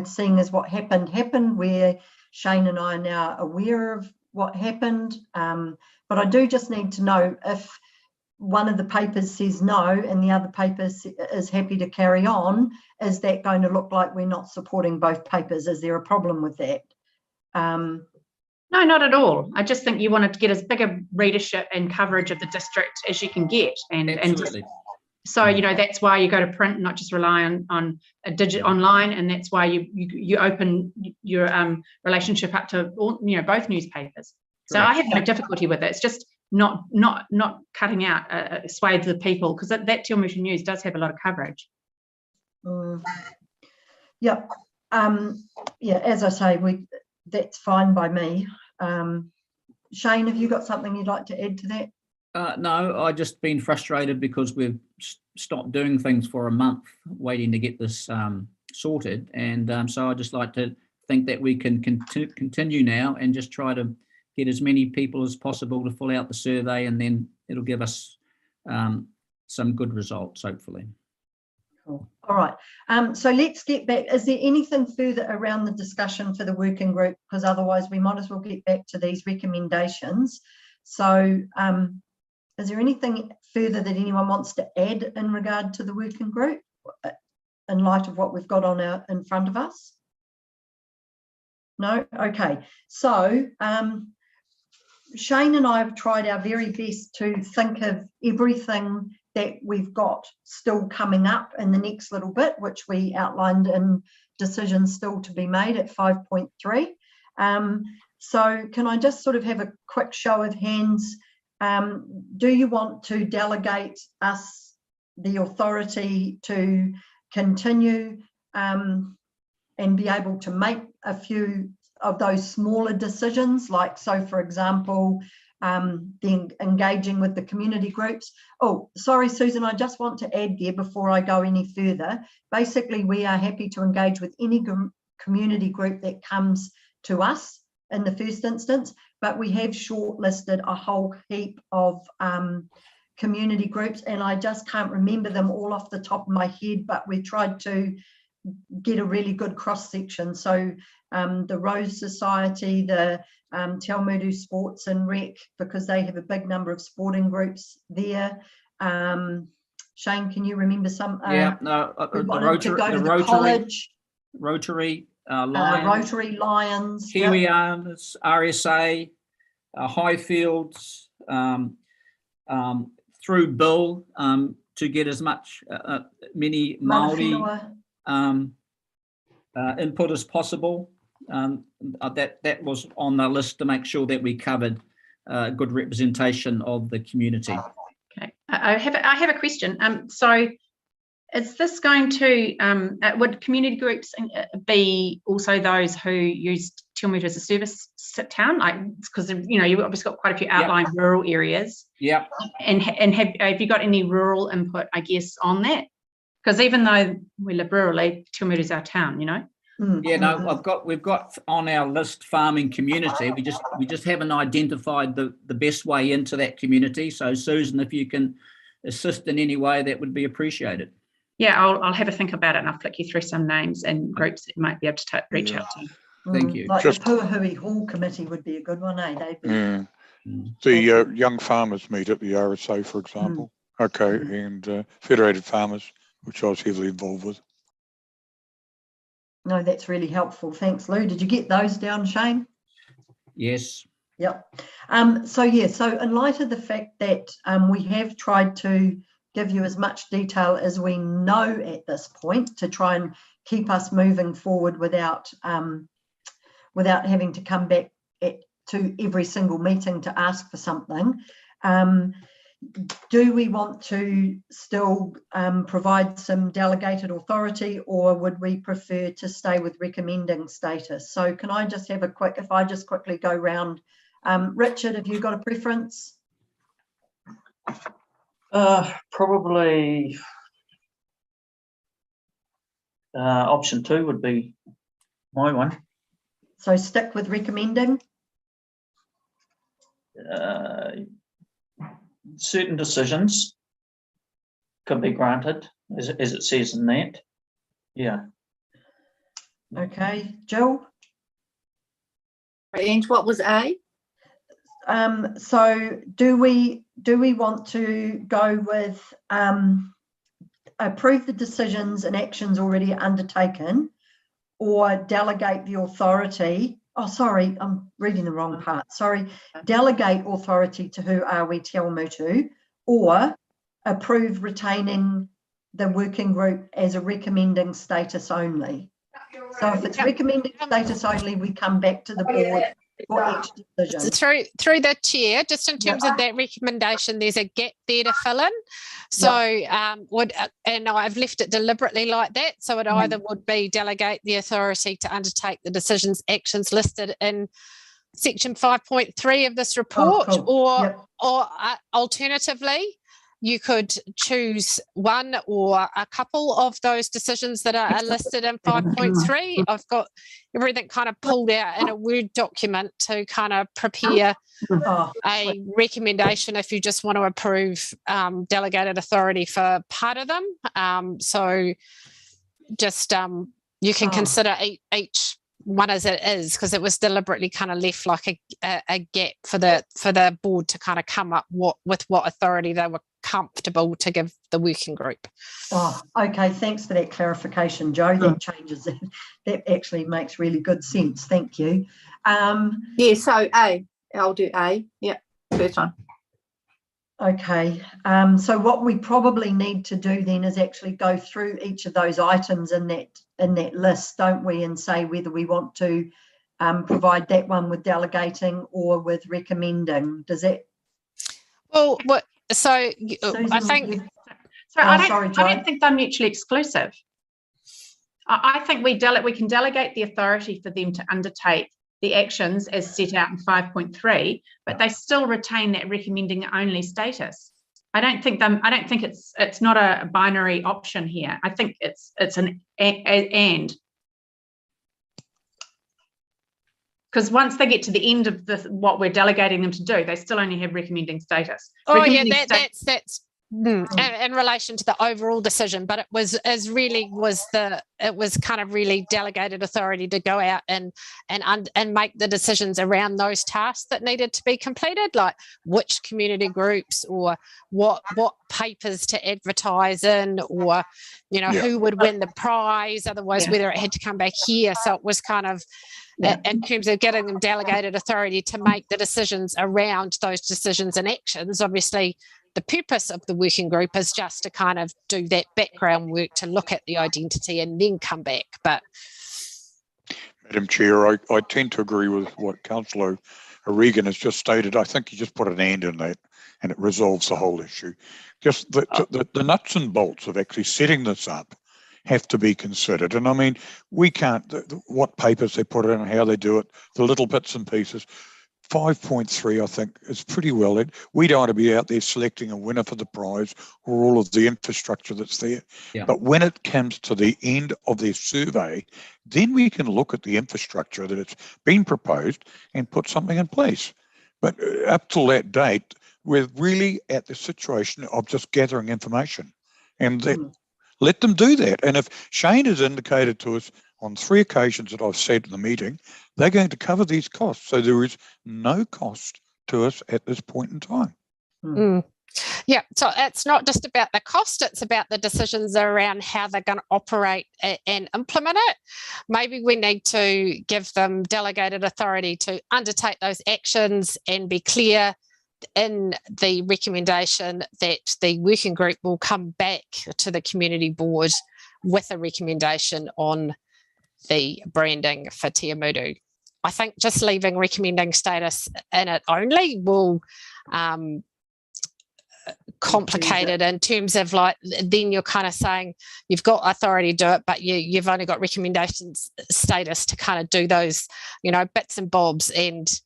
seeing as what happened, where Shane and I are now aware of what happened, but I do just need to know if one of the papers says no and the other paper is happy to carry on, is that going to look like we're not supporting both papers? Is there a problem with that?
No, not at all. I just think you wanted to get as big a readership and coverage of the district as you can get,
Absolutely.
So that's why you go to print, not just rely on a digit online, and that's why you open your relationship up to all, both newspapers. So I have no difficulty with it. It's just not cutting out a swathe of people, because that Te Awamutu News does have a lot of coverage.
Yep. Yeah, as I say, that's fine by me. Shane, have you got something you'd like to add to that?
No, I've just been frustrated because we've stopped doing things for a month waiting to get this sorted, and so I'd just like to think that we can continue now and just try to get as many people as possible to fill out the survey, and then it'll give us some good results, hopefully.
Cool. All right. So let's get back. Is there anything further around the discussion for the working group? Because otherwise we might as well get back to these recommendations. So is there anything further that anyone wants to add in regard to the working group in light of what we've got on in front of us? No? Okay. So Shane and I have tried our very best to think of everything that we've got still coming up in the next little bit, which we outlined in decisions still to be made at 5.3. So can I just sort of have a quick show of hands? Do you want to delegate us the authority to continue and be able to make a few of those smaller decisions, like, so for example, the engaging with the community groups? Oh, sorry, Susan, I just want to add there before I go any further. Basically, we are happy to engage with any community group that comes to us in the first instance, but we have shortlisted a whole heap of community groups, and I just can't remember them all off the top of my head, but we tried to get a really good cross section. So the Rose Society, the Te Awamutu Sports and Rec, because they have a big number of sporting groups there. Shane, can you remember some?
Yeah, no, the Rotary, Lions,
Rotary Lions,
Kiwi Arms, RSA, Highfields, through Bill, to get as much many Māori input as possible. That was on the list to make sure that we covered good representation of the community.
Okay, I have a question. So is this going to, would community groups be also those who used Te Awamutu as a service town, like, because you've obviously got quite a few outlying rural areas.
Yeah.
And have you got any rural input, I guess, on that? Because even though we live rurally, Te Awamutu is our town,
Yeah, no, we've got on our list farming community. We just haven't identified the best way into that community. So Susan, if you can assist in any way, that would be appreciated.
Yeah, I'll have a think about it, and I'll flick you through some names and groups that you might be able to reach out to.
Thank you.
Like the Puahui Hall Committee would be a good one, eh?
The young farmers meet at the RSA, for example. Okay, and Federated Farmers, which I was heavily involved with.
No, that's really helpful. Thanks, Lou. Did you get those down, Shane?
Yes.
Yep. So in light of the fact that we have tried to give you as much detail as we know at this point to try and keep us moving forward without having to come back to every single meeting to ask for something, do we want to still provide some delegated authority, or would we prefer to stay with recommending status? So can I just have if I just quickly go round. Richard, have you got a preference?
Probably option 2 would be my one.
So stick with recommending?
Certain decisions could be granted, as it says in that. Yeah.
Okay, Jill?
And what was A?
So do we want to go with approve the decisions and actions already undertaken, or delegate the authority? Oh, sorry, I'm reading the wrong part. Sorry, delegate authority to Who Are We Te Awamutu, or approve retaining the working group as a recommending status only. So if it's recommending status only, we come back to the board for each decision.
Through the chair, just in terms of that recommendation, there's a gap there to fill in. So and I've left it deliberately like that. So it either would be delegate the authority to undertake the decisions, actions listed in section 5.3 of this report, or alternatively, you could choose one or a couple of those decisions that are listed in 5.3. I've got everything kind of pulled out in a Word document to kind of prepare a recommendation if you just want to approve delegated authority for part of them. So just you can consider each one as it is, because it was deliberately kind of left like a gap for the board to kind of come up with what authority they were comfortable to give the working group.
Oh, okay, thanks for that clarification, Joe. That changes it. That actually makes really good sense. Thank you.
Yeah, so A, I'll do A. Yeah, first one.
Okay, so what we probably need to do then is actually go through each of those items in that list, don't we, and say whether we want to provide that one with delegating or with recommending. Does that?
Well, what? So
Susan,
I think.
I don't think they're mutually exclusive. I think we can delegate the authority for them to undertake the actions as set out in 5.3, but they still retain that recommending only status. I don't think it's not a binary option here. I think it's an and. Because once they get to the end of what we're delegating them to do, they still only have recommending status.
Oh, yeah, that's in relation to the overall decision, but it was kind of really delegated authority to go out and make the decisions around those tasks that needed to be completed, like which community groups or what papers to advertise in, or who would win the prize, otherwise whether it had to come back here. So it was kind of in terms of getting them delegated authority to make the decisions around those decisions and actions. Obviously, the purpose of the working group is just to kind of do that background work to look at the identity and then come back. But
Madam Chair, I tend to agree with what Councillor Regan has just stated. I think you just put an and in that and it resolves the whole issue. Just the nuts and bolts of actually setting this up have to be considered. And I mean, we can't, what papers they put in and how they do it, the little bits and pieces. 5.3, I think, is pretty well it. We don't want to be out there selecting a winner for the prize or all of the infrastructure that's there.
Yeah.
But when it comes to the end of their survey, then we can look at the infrastructure that it's been proposed and put something in place. But up till that date, we're really at the situation of just gathering information, and that, let them do that. And if Shane has indicated to us on 3 occasions that I've said in the meeting, they're going to cover these costs. So there is no cost to us at this point in time.
Yeah, so it's not just about the cost, it's about the decisions around how they're going to operate and implement it. Maybe we need to give them delegated authority to undertake those actions and be clear in the recommendation that the working group will come back to the community board with a recommendation on the branding for Te Awamutu. I think just leaving recommending status in it only will complicate it in terms of, like, then you're kind of saying you've got authority to do it, but you've only got recommendations status to kind of do those, bits and bobs, and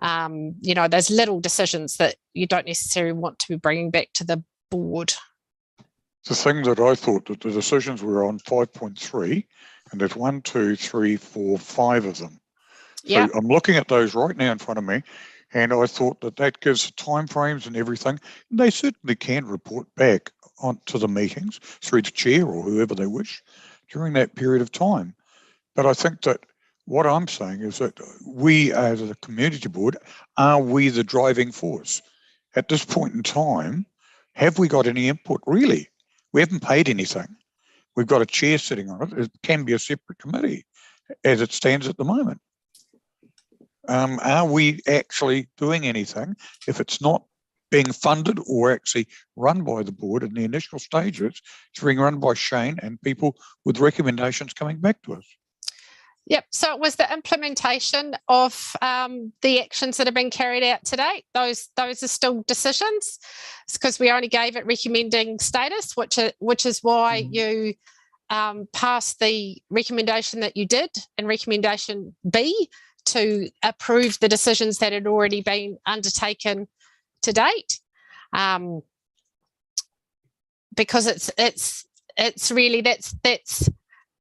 those little decisions that you don't necessarily want to be bringing back to the board.
The thing that I thought that the decisions were on 5.3, and there's 1, 2, 3, 4, 5 of them. So I'm looking at those right now in front of me, and I thought that gives timeframes and everything. And they certainly can report back onto the meetings through the chair or whoever they wish during that period of time. But I think that what I'm saying is that we as a community board, are we the driving force? At this point in time, have we got any input? Really? We haven't paid anything. We've got a chair sitting on it. It can be a separate committee as it stands at the moment. Are we actually doing anything if it's not being funded or actually run by the board in the initial stages? It's being run by Shane and people with recommendations coming back to us.
Yep. So it was the implementation of the actions that have been carried out to date. Those are still decisions. It's because we only gave it recommending status, which is why you passed the recommendation that you did in recommendation B to approve the decisions that had already been undertaken to date. Because it's really that's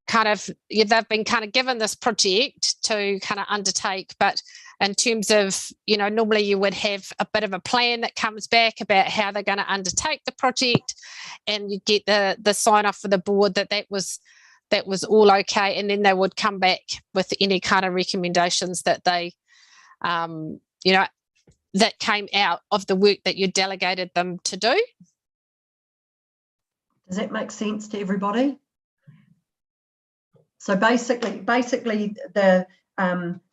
kind of, they've been kind of given this project to kind of undertake, but in terms of, normally you would have a bit of a plan that comes back about how they're going to undertake the project, and you get the sign off for the board that was all okay, and then they would come back with any kind of recommendations that they that came out of the work that you delegated them to do.
Does that make sense to everybody? So basically the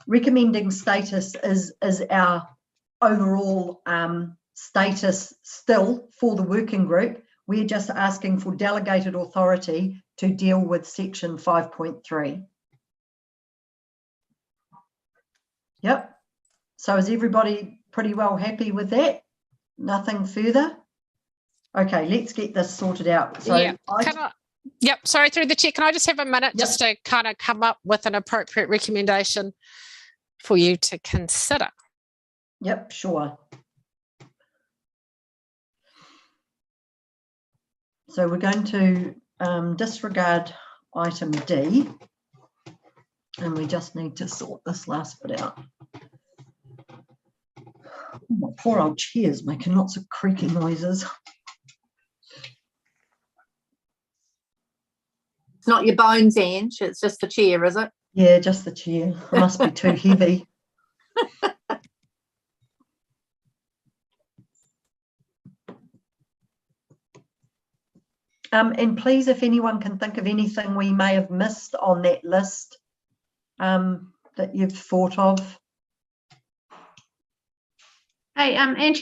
recommending status is our overall status still for the working group. We're just asking for delegated authority to deal with section 5.3. Yep. So is everybody pretty well happy with that? Nothing further? Okay, let's get this sorted out. So
yeah. Yep, sorry, through the chair, can I just have a minute just to kind of come up with an appropriate recommendation for you to consider?
Yep, sure. So we're going to disregard item D, and we just need to sort this last bit out. Oh, my poor old chair's making lots of creaky noises.
It's not your bones, Ange, it's just the chair, is it?
Yeah, just the chair. It must be too heavy. And please, if anyone can think of anything we may have missed on that list that you've thought of.
Hey, Ange,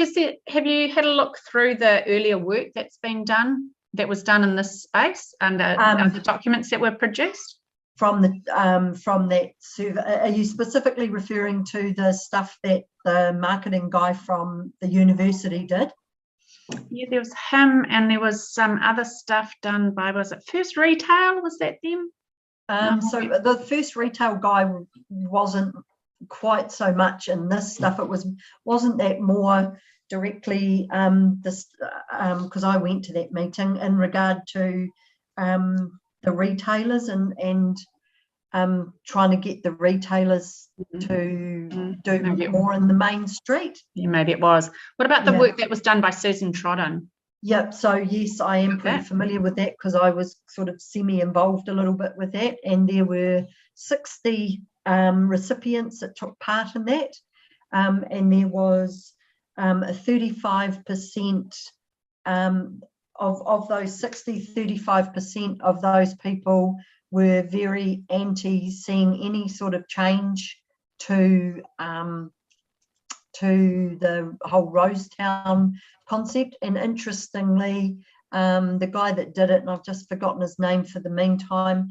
have you had a look through the earlier work that's been done, that was done in this space, and the documents that were produced?
From that survey, are you specifically referring to the stuff that the marketing guy from the university did?
Yeah, there was him, and there was some other stuff done by, was it First Retail? Was that them?
So the First Retail guy wasn't quite so much in this stuff. It wasn't that more directly this because I went to that meeting in regard to the retailers and trying to get the retailers to do more in the main street.
Yeah, maybe it was. What about the work that was done by Susan Trodden?
Yep, so yes, I am pretty familiar with that because I was sort of semi-involved a little bit with that, and there were 60 recipients that took part in that, and there was a 35% of those 60, 35% of those people were very anti seeing any sort of change to the whole Rosetown concept. And interestingly, the guy that did it, and I've just forgotten his name for the meantime,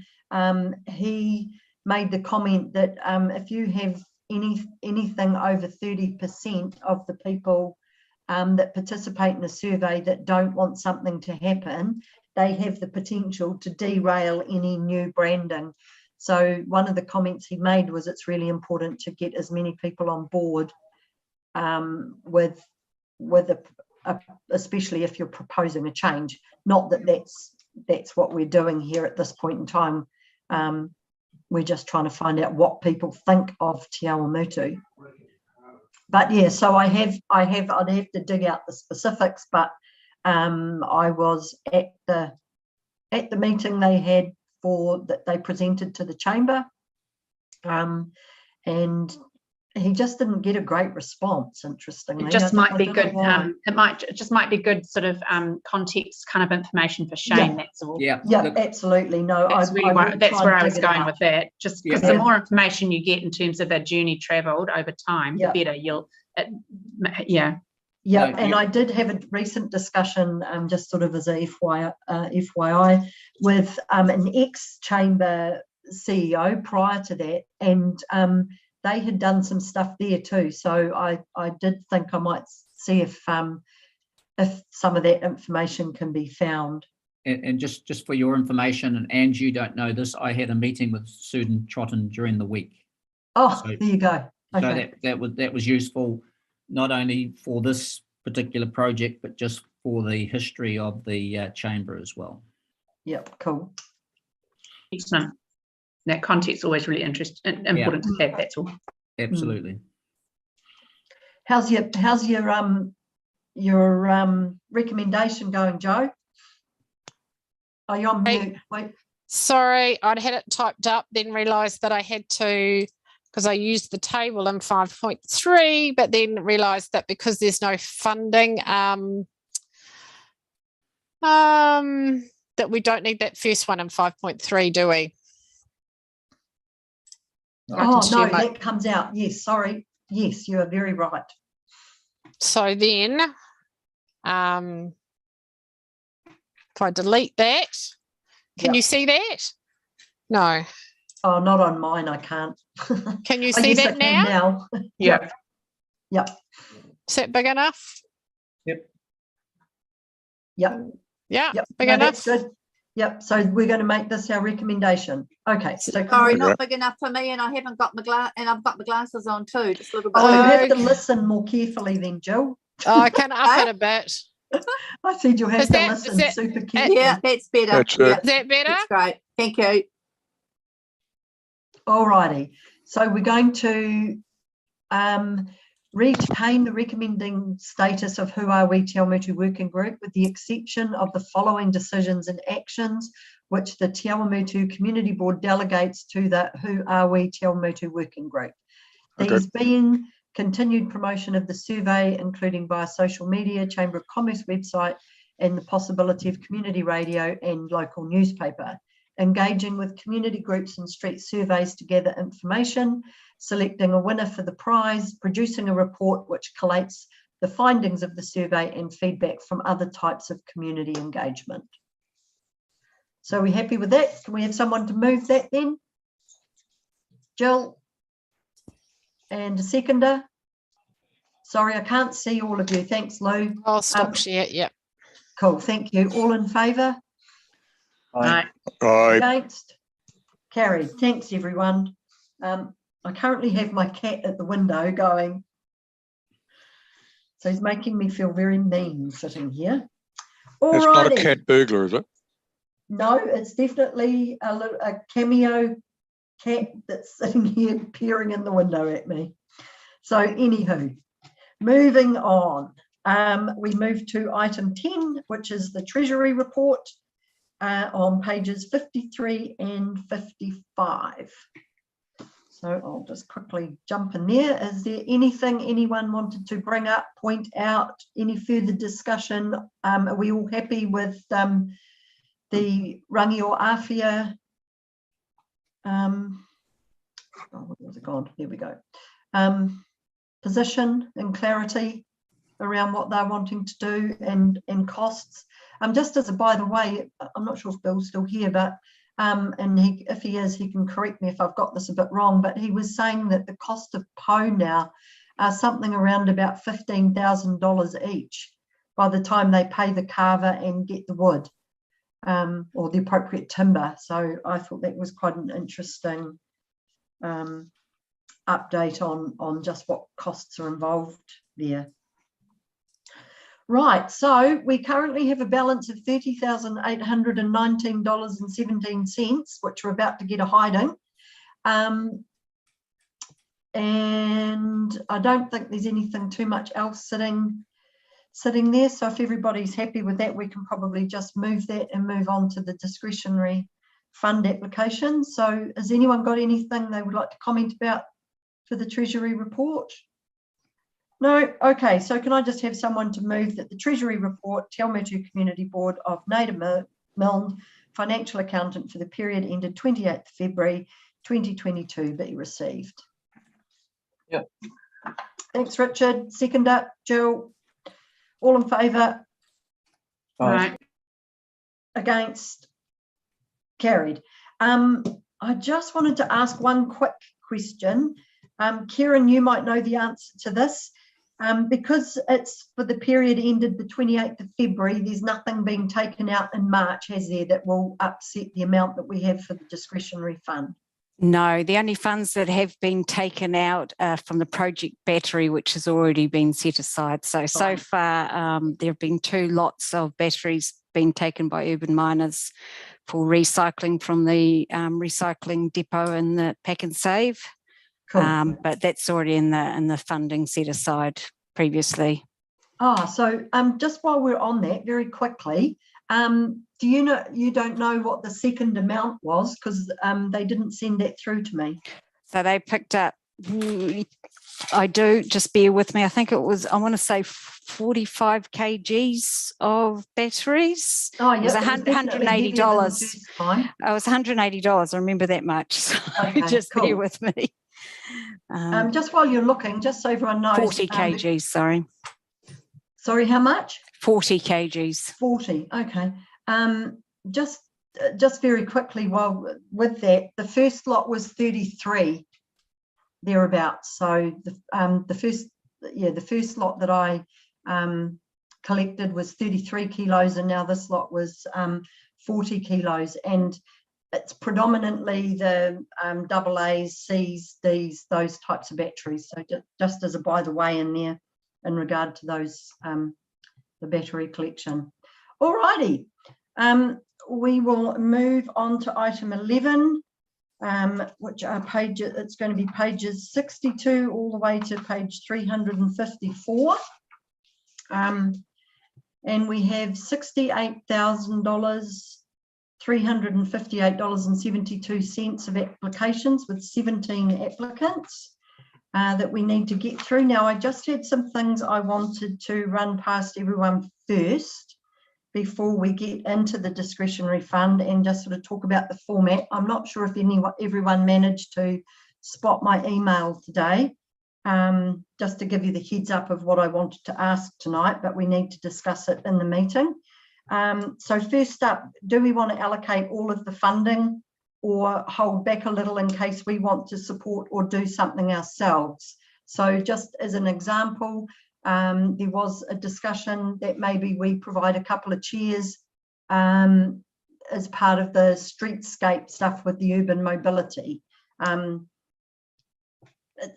he made the comment that if you have anything over 30% of the people that participate in a survey that don't want something to happen, they have the potential to derail any new branding. So one of the comments he made was it's really important to get as many people on board with especially if you're proposing a change. Not that that's what we're doing here at this point in time. We're just trying to find out what people think of Te Awamutu. But yeah, so I'd have to dig out the specifics, but I was at the meeting they had that they presented to the chamber, and he just didn't get a great response, interestingly.
It just might be good. It just might be good sort of context kind of information for Shane. That's all.
Yeah, absolutely. No,
that's where I was going with that. Just because the more information you get in terms of a journey travelled over time, the better you'll.
Yeah, and I did have a recent discussion, just sort of as a FYI, with an ex-chamber CEO prior to that, and they had done some stuff there too. So I did think I might see if some of that information can be found.
And just for your information, and you don't know this, I had a meeting with Susan Trodden during the week.
Oh, so, there you go. Okay.
So that was useful, not only for this particular project, but just for the history of the chamber as well.
Yep, cool.
Excellent. That context is always really important to have. That's all.
Absolutely.
How's your recommendation going, Joe? Are you on mute? Wait.
Sorry, I'd had it typed up, then realised that I had to, because I used the table in 5.3, but then realised that because there's no funding, that we don't need that first one in 5.3, do we?
Oh, no, that comes out. Yes, sorry. Yes, you are very right.
So then, if I delete that, can you see that? No.
Oh, not on mine, I can't.
Can you see that now?
Yep. Yep.
Is that big enough?
Yep.
Yeah,
yep.
Big enough.
That's good. Yep. So we're going to make this our recommendation. Okay. So
sorry, not big enough for me, and I haven't got my I've got my glasses on too. Just a little bit.
Oh, you have to listen more carefully then, Jill.
Oh, I can up it a bit.
I said you'll have to listen super carefully.
Yeah, that's better.
That's
Is that better?
That's great. Thank you.
All righty. So we're going to retain the recommending status of Who Are We Te Awamutu Working Group, with the exception of the following decisions and actions which the Te Awamutu Community Board delegates to the Who Are We Te Awamutu Working Group. These being continued promotion of the survey, including via social media, Chamber of Commerce website, and the possibility of community radio and local newspaper. Engaging with community groups and street surveys to gather information, selecting a winner for the prize, producing a report which collates the findings of the survey and feedback from other types of community engagement. So are we happy with that? Can we have someone to move that then? Jill? And a seconder? Sorry, I can't see all of you. Thanks, Lou.
I'll stop share. Yep.
Cool. Thank you. All in favour?
Aye.
Aye.
Against? Carried. Thanks, everyone. I currently have my cat at the window going. So he's making me feel very mean sitting here.
It's not a
Alrighty.
cat burglar, is it?
No, it's definitely a cameo cat that's sitting here peering in the window at me. So anywho, moving on. We move to item 10, which is the Treasury report on pages 53 and 55. So I'll just quickly jump in there. Is there anything anyone wanted to bring up, point out, any further discussion? Are we all happy with the rangi o awhia? Where was it gone? There we go. Position and clarity around what they're wanting to do and costs. Just as a by the way, I'm not sure if Bill's still here, but and if he is, he can correct me if I've got this a bit wrong, but he was saying that the cost of PO now are something around about $15,000 each by the time they pay the carver and get the wood or the appropriate timber. So I thought that was quite an interesting update on just what costs are involved there. Right, so we currently have a balance of $30,819.17, which we're about to get a hiding. And I don't think there's anything too much else sitting there. So if everybody's happy with that, we can probably just move that and move on to the discretionary fund application. So has anyone got anything they would like to comment about for the Treasury report? No? Okay, so can I just have someone to move that the Treasury report, Te Awamutu Community Board of Native Milne, financial accountant for the period ended 28th February 2022 be received?
Yep.
Thanks, Richard. Second up, Jill. All in favour?
Aye.
Against? Carried. I just wanted to ask one quick question. Kieran, you might know the answer to this. Because it's for the period ended the 28th of February, there's nothing being taken out in March, has there, that will upset the amount that we have for the discretionary fund?
No, the only funds that have been taken out are from the project battery, which has already been set aside. So far, there have been 2 lots of batteries being taken by urban miners for recycling from the recycling depot in the Pack and Save. Cool. But that's already in the funding set aside previously.
So just while we're on that, very quickly, do you know, you don't know what the second amount was, because they didn't send that through to me. So
they picked up, I do, just bear with me, I think it was, I want to say 45 kgs of batteries. Oh, yeah, it was $180. It was $180, I remember that much, so okay, just cool. Bear with me.
Just while you're looking, just so everyone knows.
40 kgs, sorry.
Sorry, how much?
40 kgs. 40,
okay. Just very quickly, while with that, the first lot was 33, thereabouts. So the first lot that I collected was 33 kilos, and now this lot was 40 kilos, and it's predominantly the AA's, C's, D's, those types of batteries. So just as a by the way in there in regard to those, the battery collection. All righty, we will move on to item 11, which are pages, it's going to be pages 62 all the way to page 354. And we have $68,000 $358.72 of applications with 17 applicants that we need to get through. Now, I just had some things I wanted to run past everyone first before we get into the discretionary fund and just sort of talk about the format. I'm not sure if everyone managed to spot my email today, just to give you the heads up of what I wanted to ask tonight, but we need to discuss it in the meeting. So first up, do we want to allocate all of the funding or hold back a little in case we want to support or do something ourselves? So just as an example, there was a discussion that maybe we provide a couple of chairs as part of the streetscape stuff with the urban mobility.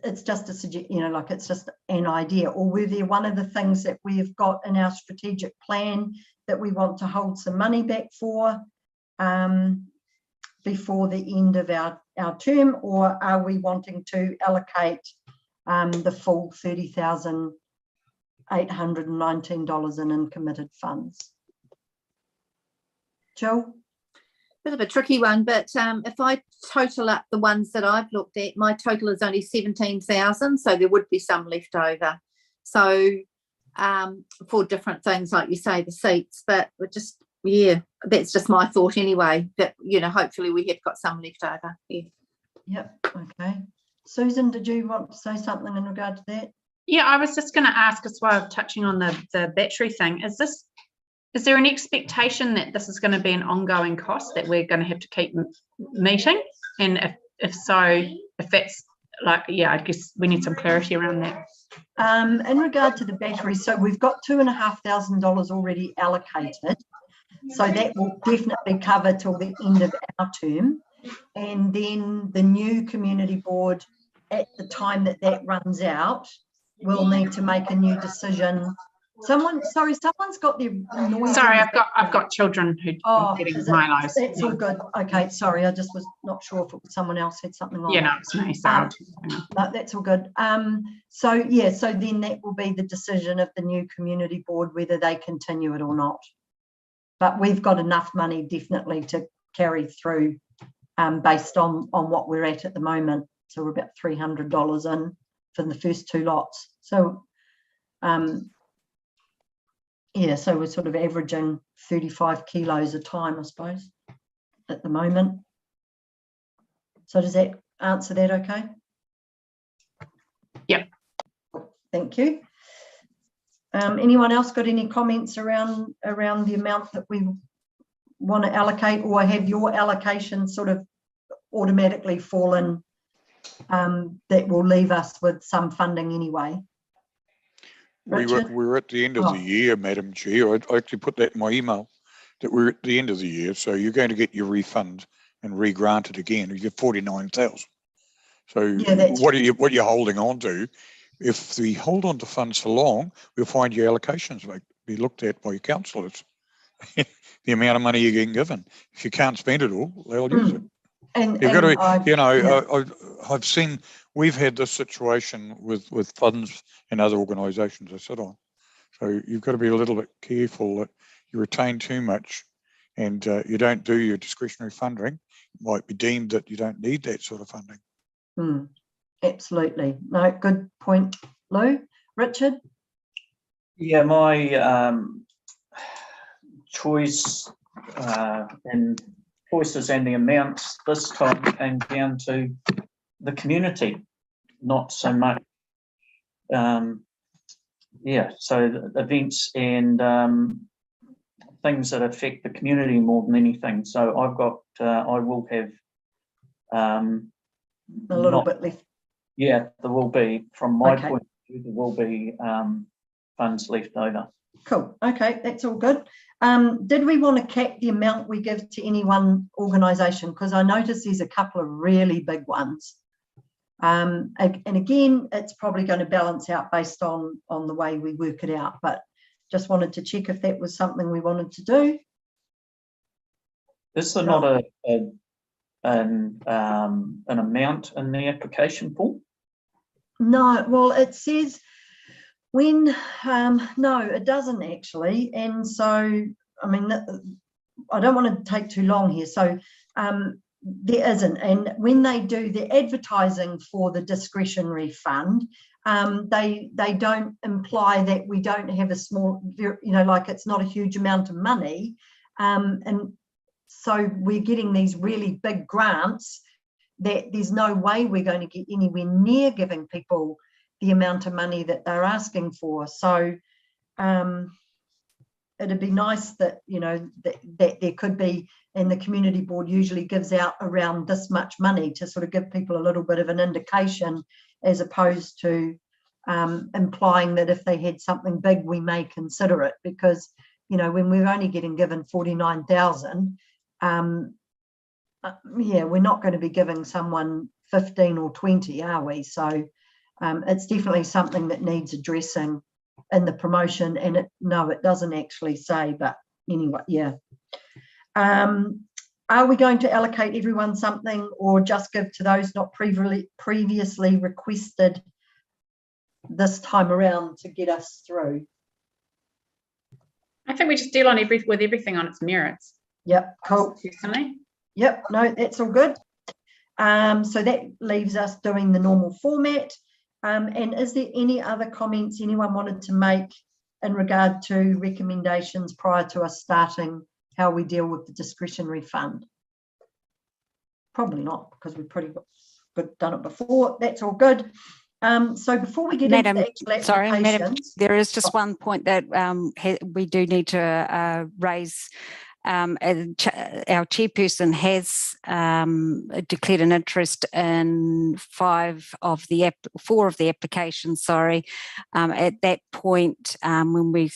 It's just a suggestion, you know, like it's just an idea. Or were there one of the things that we've got in our strategic plan that we want to hold some money back for before the end of our term, or are we wanting to allocate the full $30,819 in uncommitted funds? Jill?
Bit of a tricky one, but if I total up the ones that I've looked at, my total is only 17,000, so there would be some left over. So for different things, like you say, the seats, but we're just, yeah, that's just my thought anyway, that, you know, hopefully we have got some left over. Yeah.
Yep, okay. Susan, did you want to say something in regard to that?
Yeah, I was just going to ask as well, touching on the battery thing, is there an expectation that this is going to be an ongoing cost that we're going to have to keep meeting? And if so, if that's like, yeah, I guess we need some clarity around that.
In regard to the battery, so we've got $2,500 already allocated. So that will definitely cover till the end of our term. And then the new community board, at the time that runs out, will need to make a new decision. Someone's got their noise.
Sorry, I've got children who are getting my lives.
That's all good. Okay, sorry, I just was not sure if it was someone else had something on.
Yeah, no, it's me. Sorry.
No, that's all good. So yeah, so then that will be the decision of the new community board whether they continue it or not. But we've got enough money definitely to carry through based on what we're at the moment. So we're about $300 in for the first two lots. So yeah, so we're sort of averaging 35 kilos a time, I suppose, at the moment. So does that answer that okay?
Yep.
Thank you. Anyone else got any comments around the amount that we want to allocate, or have your allocation sort of automatically fallen that will leave us with some funding anyway?
We're at the end of the year, Madam Chair. I actually put that in my email, that we're at the end of the year. So you're going to get your refund and re-granted again. You get 49,000. So yeah, what you're holding on to, if we hold on to funds for long, we'll find your allocations will be looked at by your councillors. The amount of money you're getting given. If you can't spend it all, they'll use it. And you've got to, you know, I've seen, we've had this situation with funds and other organisations I sit on. So you've got to be a little bit careful that you retain too much and you don't do your discretionary funding. It might be deemed that you don't need that sort of funding.
Absolutely. No, good point, Lou. Richard?
Yeah, my choices and the amounts this time came down to the community, not so much. Yeah, so the events and things that affect the community more than anything. So I've got, I will have
a little bit left.
Yeah, there will be, from my point of view, there will be funds left over.
Cool. Okay, that's all good. Did we want to cap the amount we give to any one organisation? Because I noticed there's a couple of really big ones. And again, it's probably going to balance out based on the way we work it out. But just wanted to check if that was something we wanted to do.
Is there not an amount in the application form?
No, well, it says when, no, it doesn't actually. And so, I mean, I don't want to take too long here. So there isn't. And when they do the advertising for the discretionary fund, they don't imply that we don't have a small, you know, like it's not a huge amount of money. And so we're getting these really big grants that there's no way we're going to get anywhere near giving people the amount of money that they're asking for. So it'd be nice that, you know, that there could be and the community board usually gives out around this much money to sort of give people a little bit of an indication, as opposed to implying that if they had something big, we may consider it, because, you know, when we're only getting given 49,000, yeah, we're not going to be giving someone 15 or 20, are we? So it's definitely something that needs addressing in the promotion, and no, it doesn't actually say, but anyway, yeah. Are we going to allocate everyone something, or just give to those not previously requested this time around to get us through?
I think we just deal on with everything on its merits.
Yep, cool.
Personally.
Yep, no, that's all good. So that leaves us doing the normal format. And is there any other comments anyone wanted to make in regard to recommendations prior to us starting how we deal with the discretionary fund? Probably not, because we've pretty good done it before. That's all good. So before we get into the actual applications,
Madam, there is just one point that we do need to raise. Our chairperson has declared an interest in four of the applications. Sorry, at that point, when we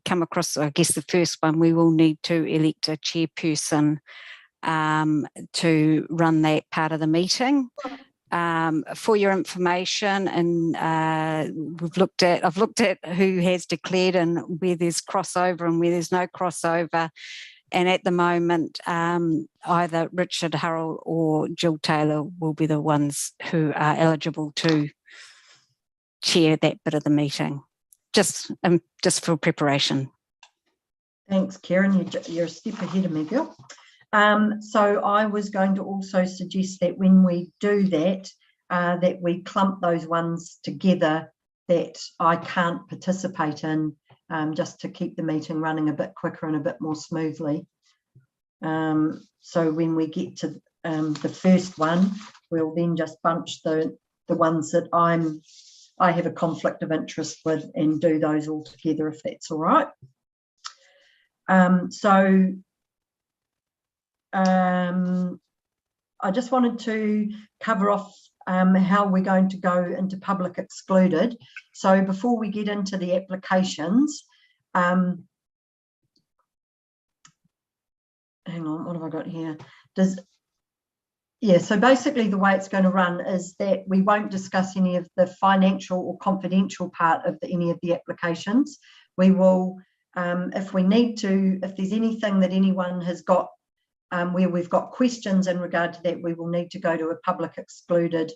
come across, I guess, the first one, we will need to elect a chairperson to run that part of the meeting. For your information, and I've looked at who has declared and where there's crossover and where there's no crossover. And at the moment, either Richard Hurrell or Jill Taylor will be the ones who are eligible to chair that bit of the meeting, just for preparation.
Thanks, Karen. You're a step ahead of me, girl. So I was going to also suggest that when we do that, that we clump those ones together that I can't participate in, just to keep the meeting running a bit quicker and a bit more smoothly. So when we get to the first one, we'll then just bunch the ones that I have a conflict of interest with and do those all together, if that's all right. I just wanted to cover off how we're going to go into public excluded. So before we get into the applications, hang on, what have I got here? So basically the way it's going to run is that we won't discuss any of the financial or confidential part of any of the applications. We will, if we need to, if there's anything that anyone has got where we've got questions in regard to that, we will need to go to a public excluded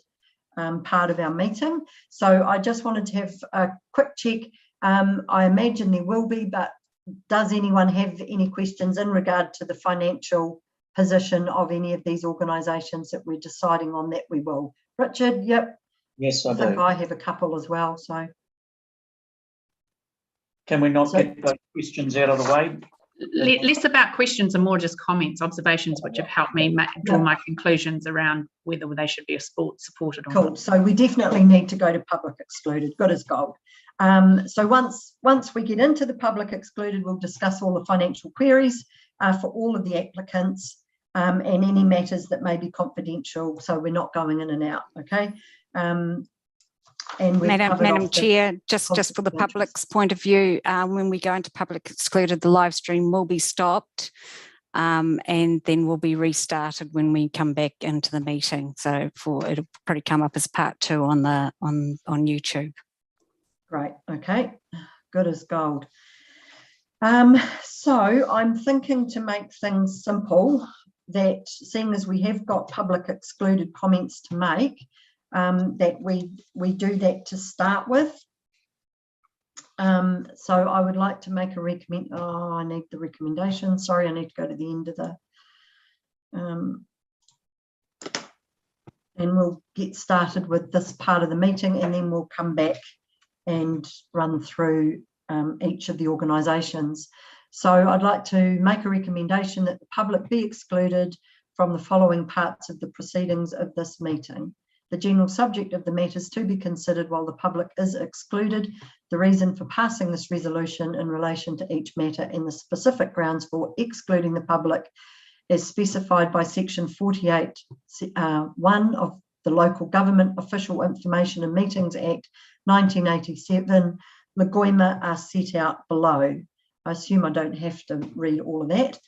part of our meeting. So I just wanted to have a quick check. I imagine there will be, but does anyone have any questions in regard to the financial position of any of these organisations that we're deciding on that we will? Richard, yep.
Yes,
I think I have a couple as well. So
can we not get those questions out of the way?
Less about questions and more just comments, observations, which have helped me draw my conclusions around whether they should be supported or not.
Cool. So we definitely need to go to public excluded. Good as gold. So once we get into the public excluded, we'll discuss all the financial queries for all of the applicants and any matters that may be confidential. So we're not going in and out. Okay. And
Madam Chair, just for the public's point of view, when we go into public excluded, the live stream will be stopped and then will be restarted when we come back into the meeting. So it'll probably come up as part 2 on YouTube.
Great. Okay. Good as gold. So I'm thinking to make things simple, that seeing as we have got public excluded comments to make, that we do that to start with. So I would like to make a recommend. Oh, I need the recommendation. Sorry, I need to go to the end of the. And we'll get started with this part of the meeting, and then we'll come back and run through each of the organisations. So I'd like to make a recommendation that the public be excluded from the following parts of the proceedings of this meeting. The general subject of the matters to be considered while the public is excluded, the reason for passing this resolution in relation to each matter, and the specific grounds for excluding the public, as specified by section 48(1) of the Local Government Official Information and Meetings Act 1987, legoima are set out below. I assume I don't have to read all of that.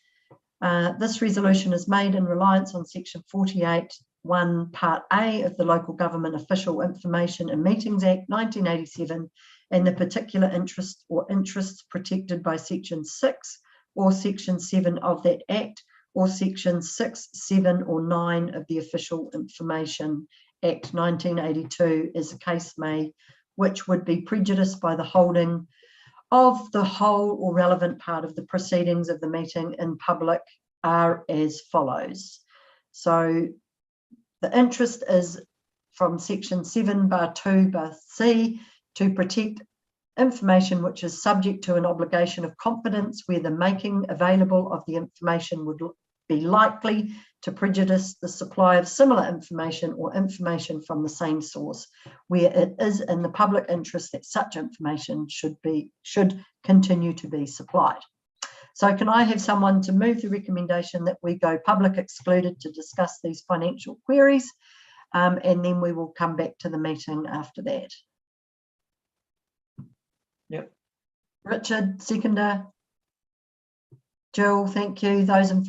This resolution is made in reliance on section 48(1) part A of the Local Government Official Information and Meetings Act 1987 and the particular interest or interests protected by section 6 or section 7 of that act, or section 6, 7 or 9 of the Official Information Act 1982 as the case may, which would be prejudiced by the holding of the whole or relevant part of the proceedings of the meeting in public are as follows. So the interest is from section 7(2)(c) to protect information which is subject to an obligation of confidence where the making available of the information would be likely to prejudice the supply of similar information or information from the same source, where it is in the public interest that such information should continue to be supplied. So can I have someone to move the recommendation that we go public excluded to discuss these financial queries, and then we will come back to the meeting after that.
Yep.
Richard, seconder. Jill, thank you. Those in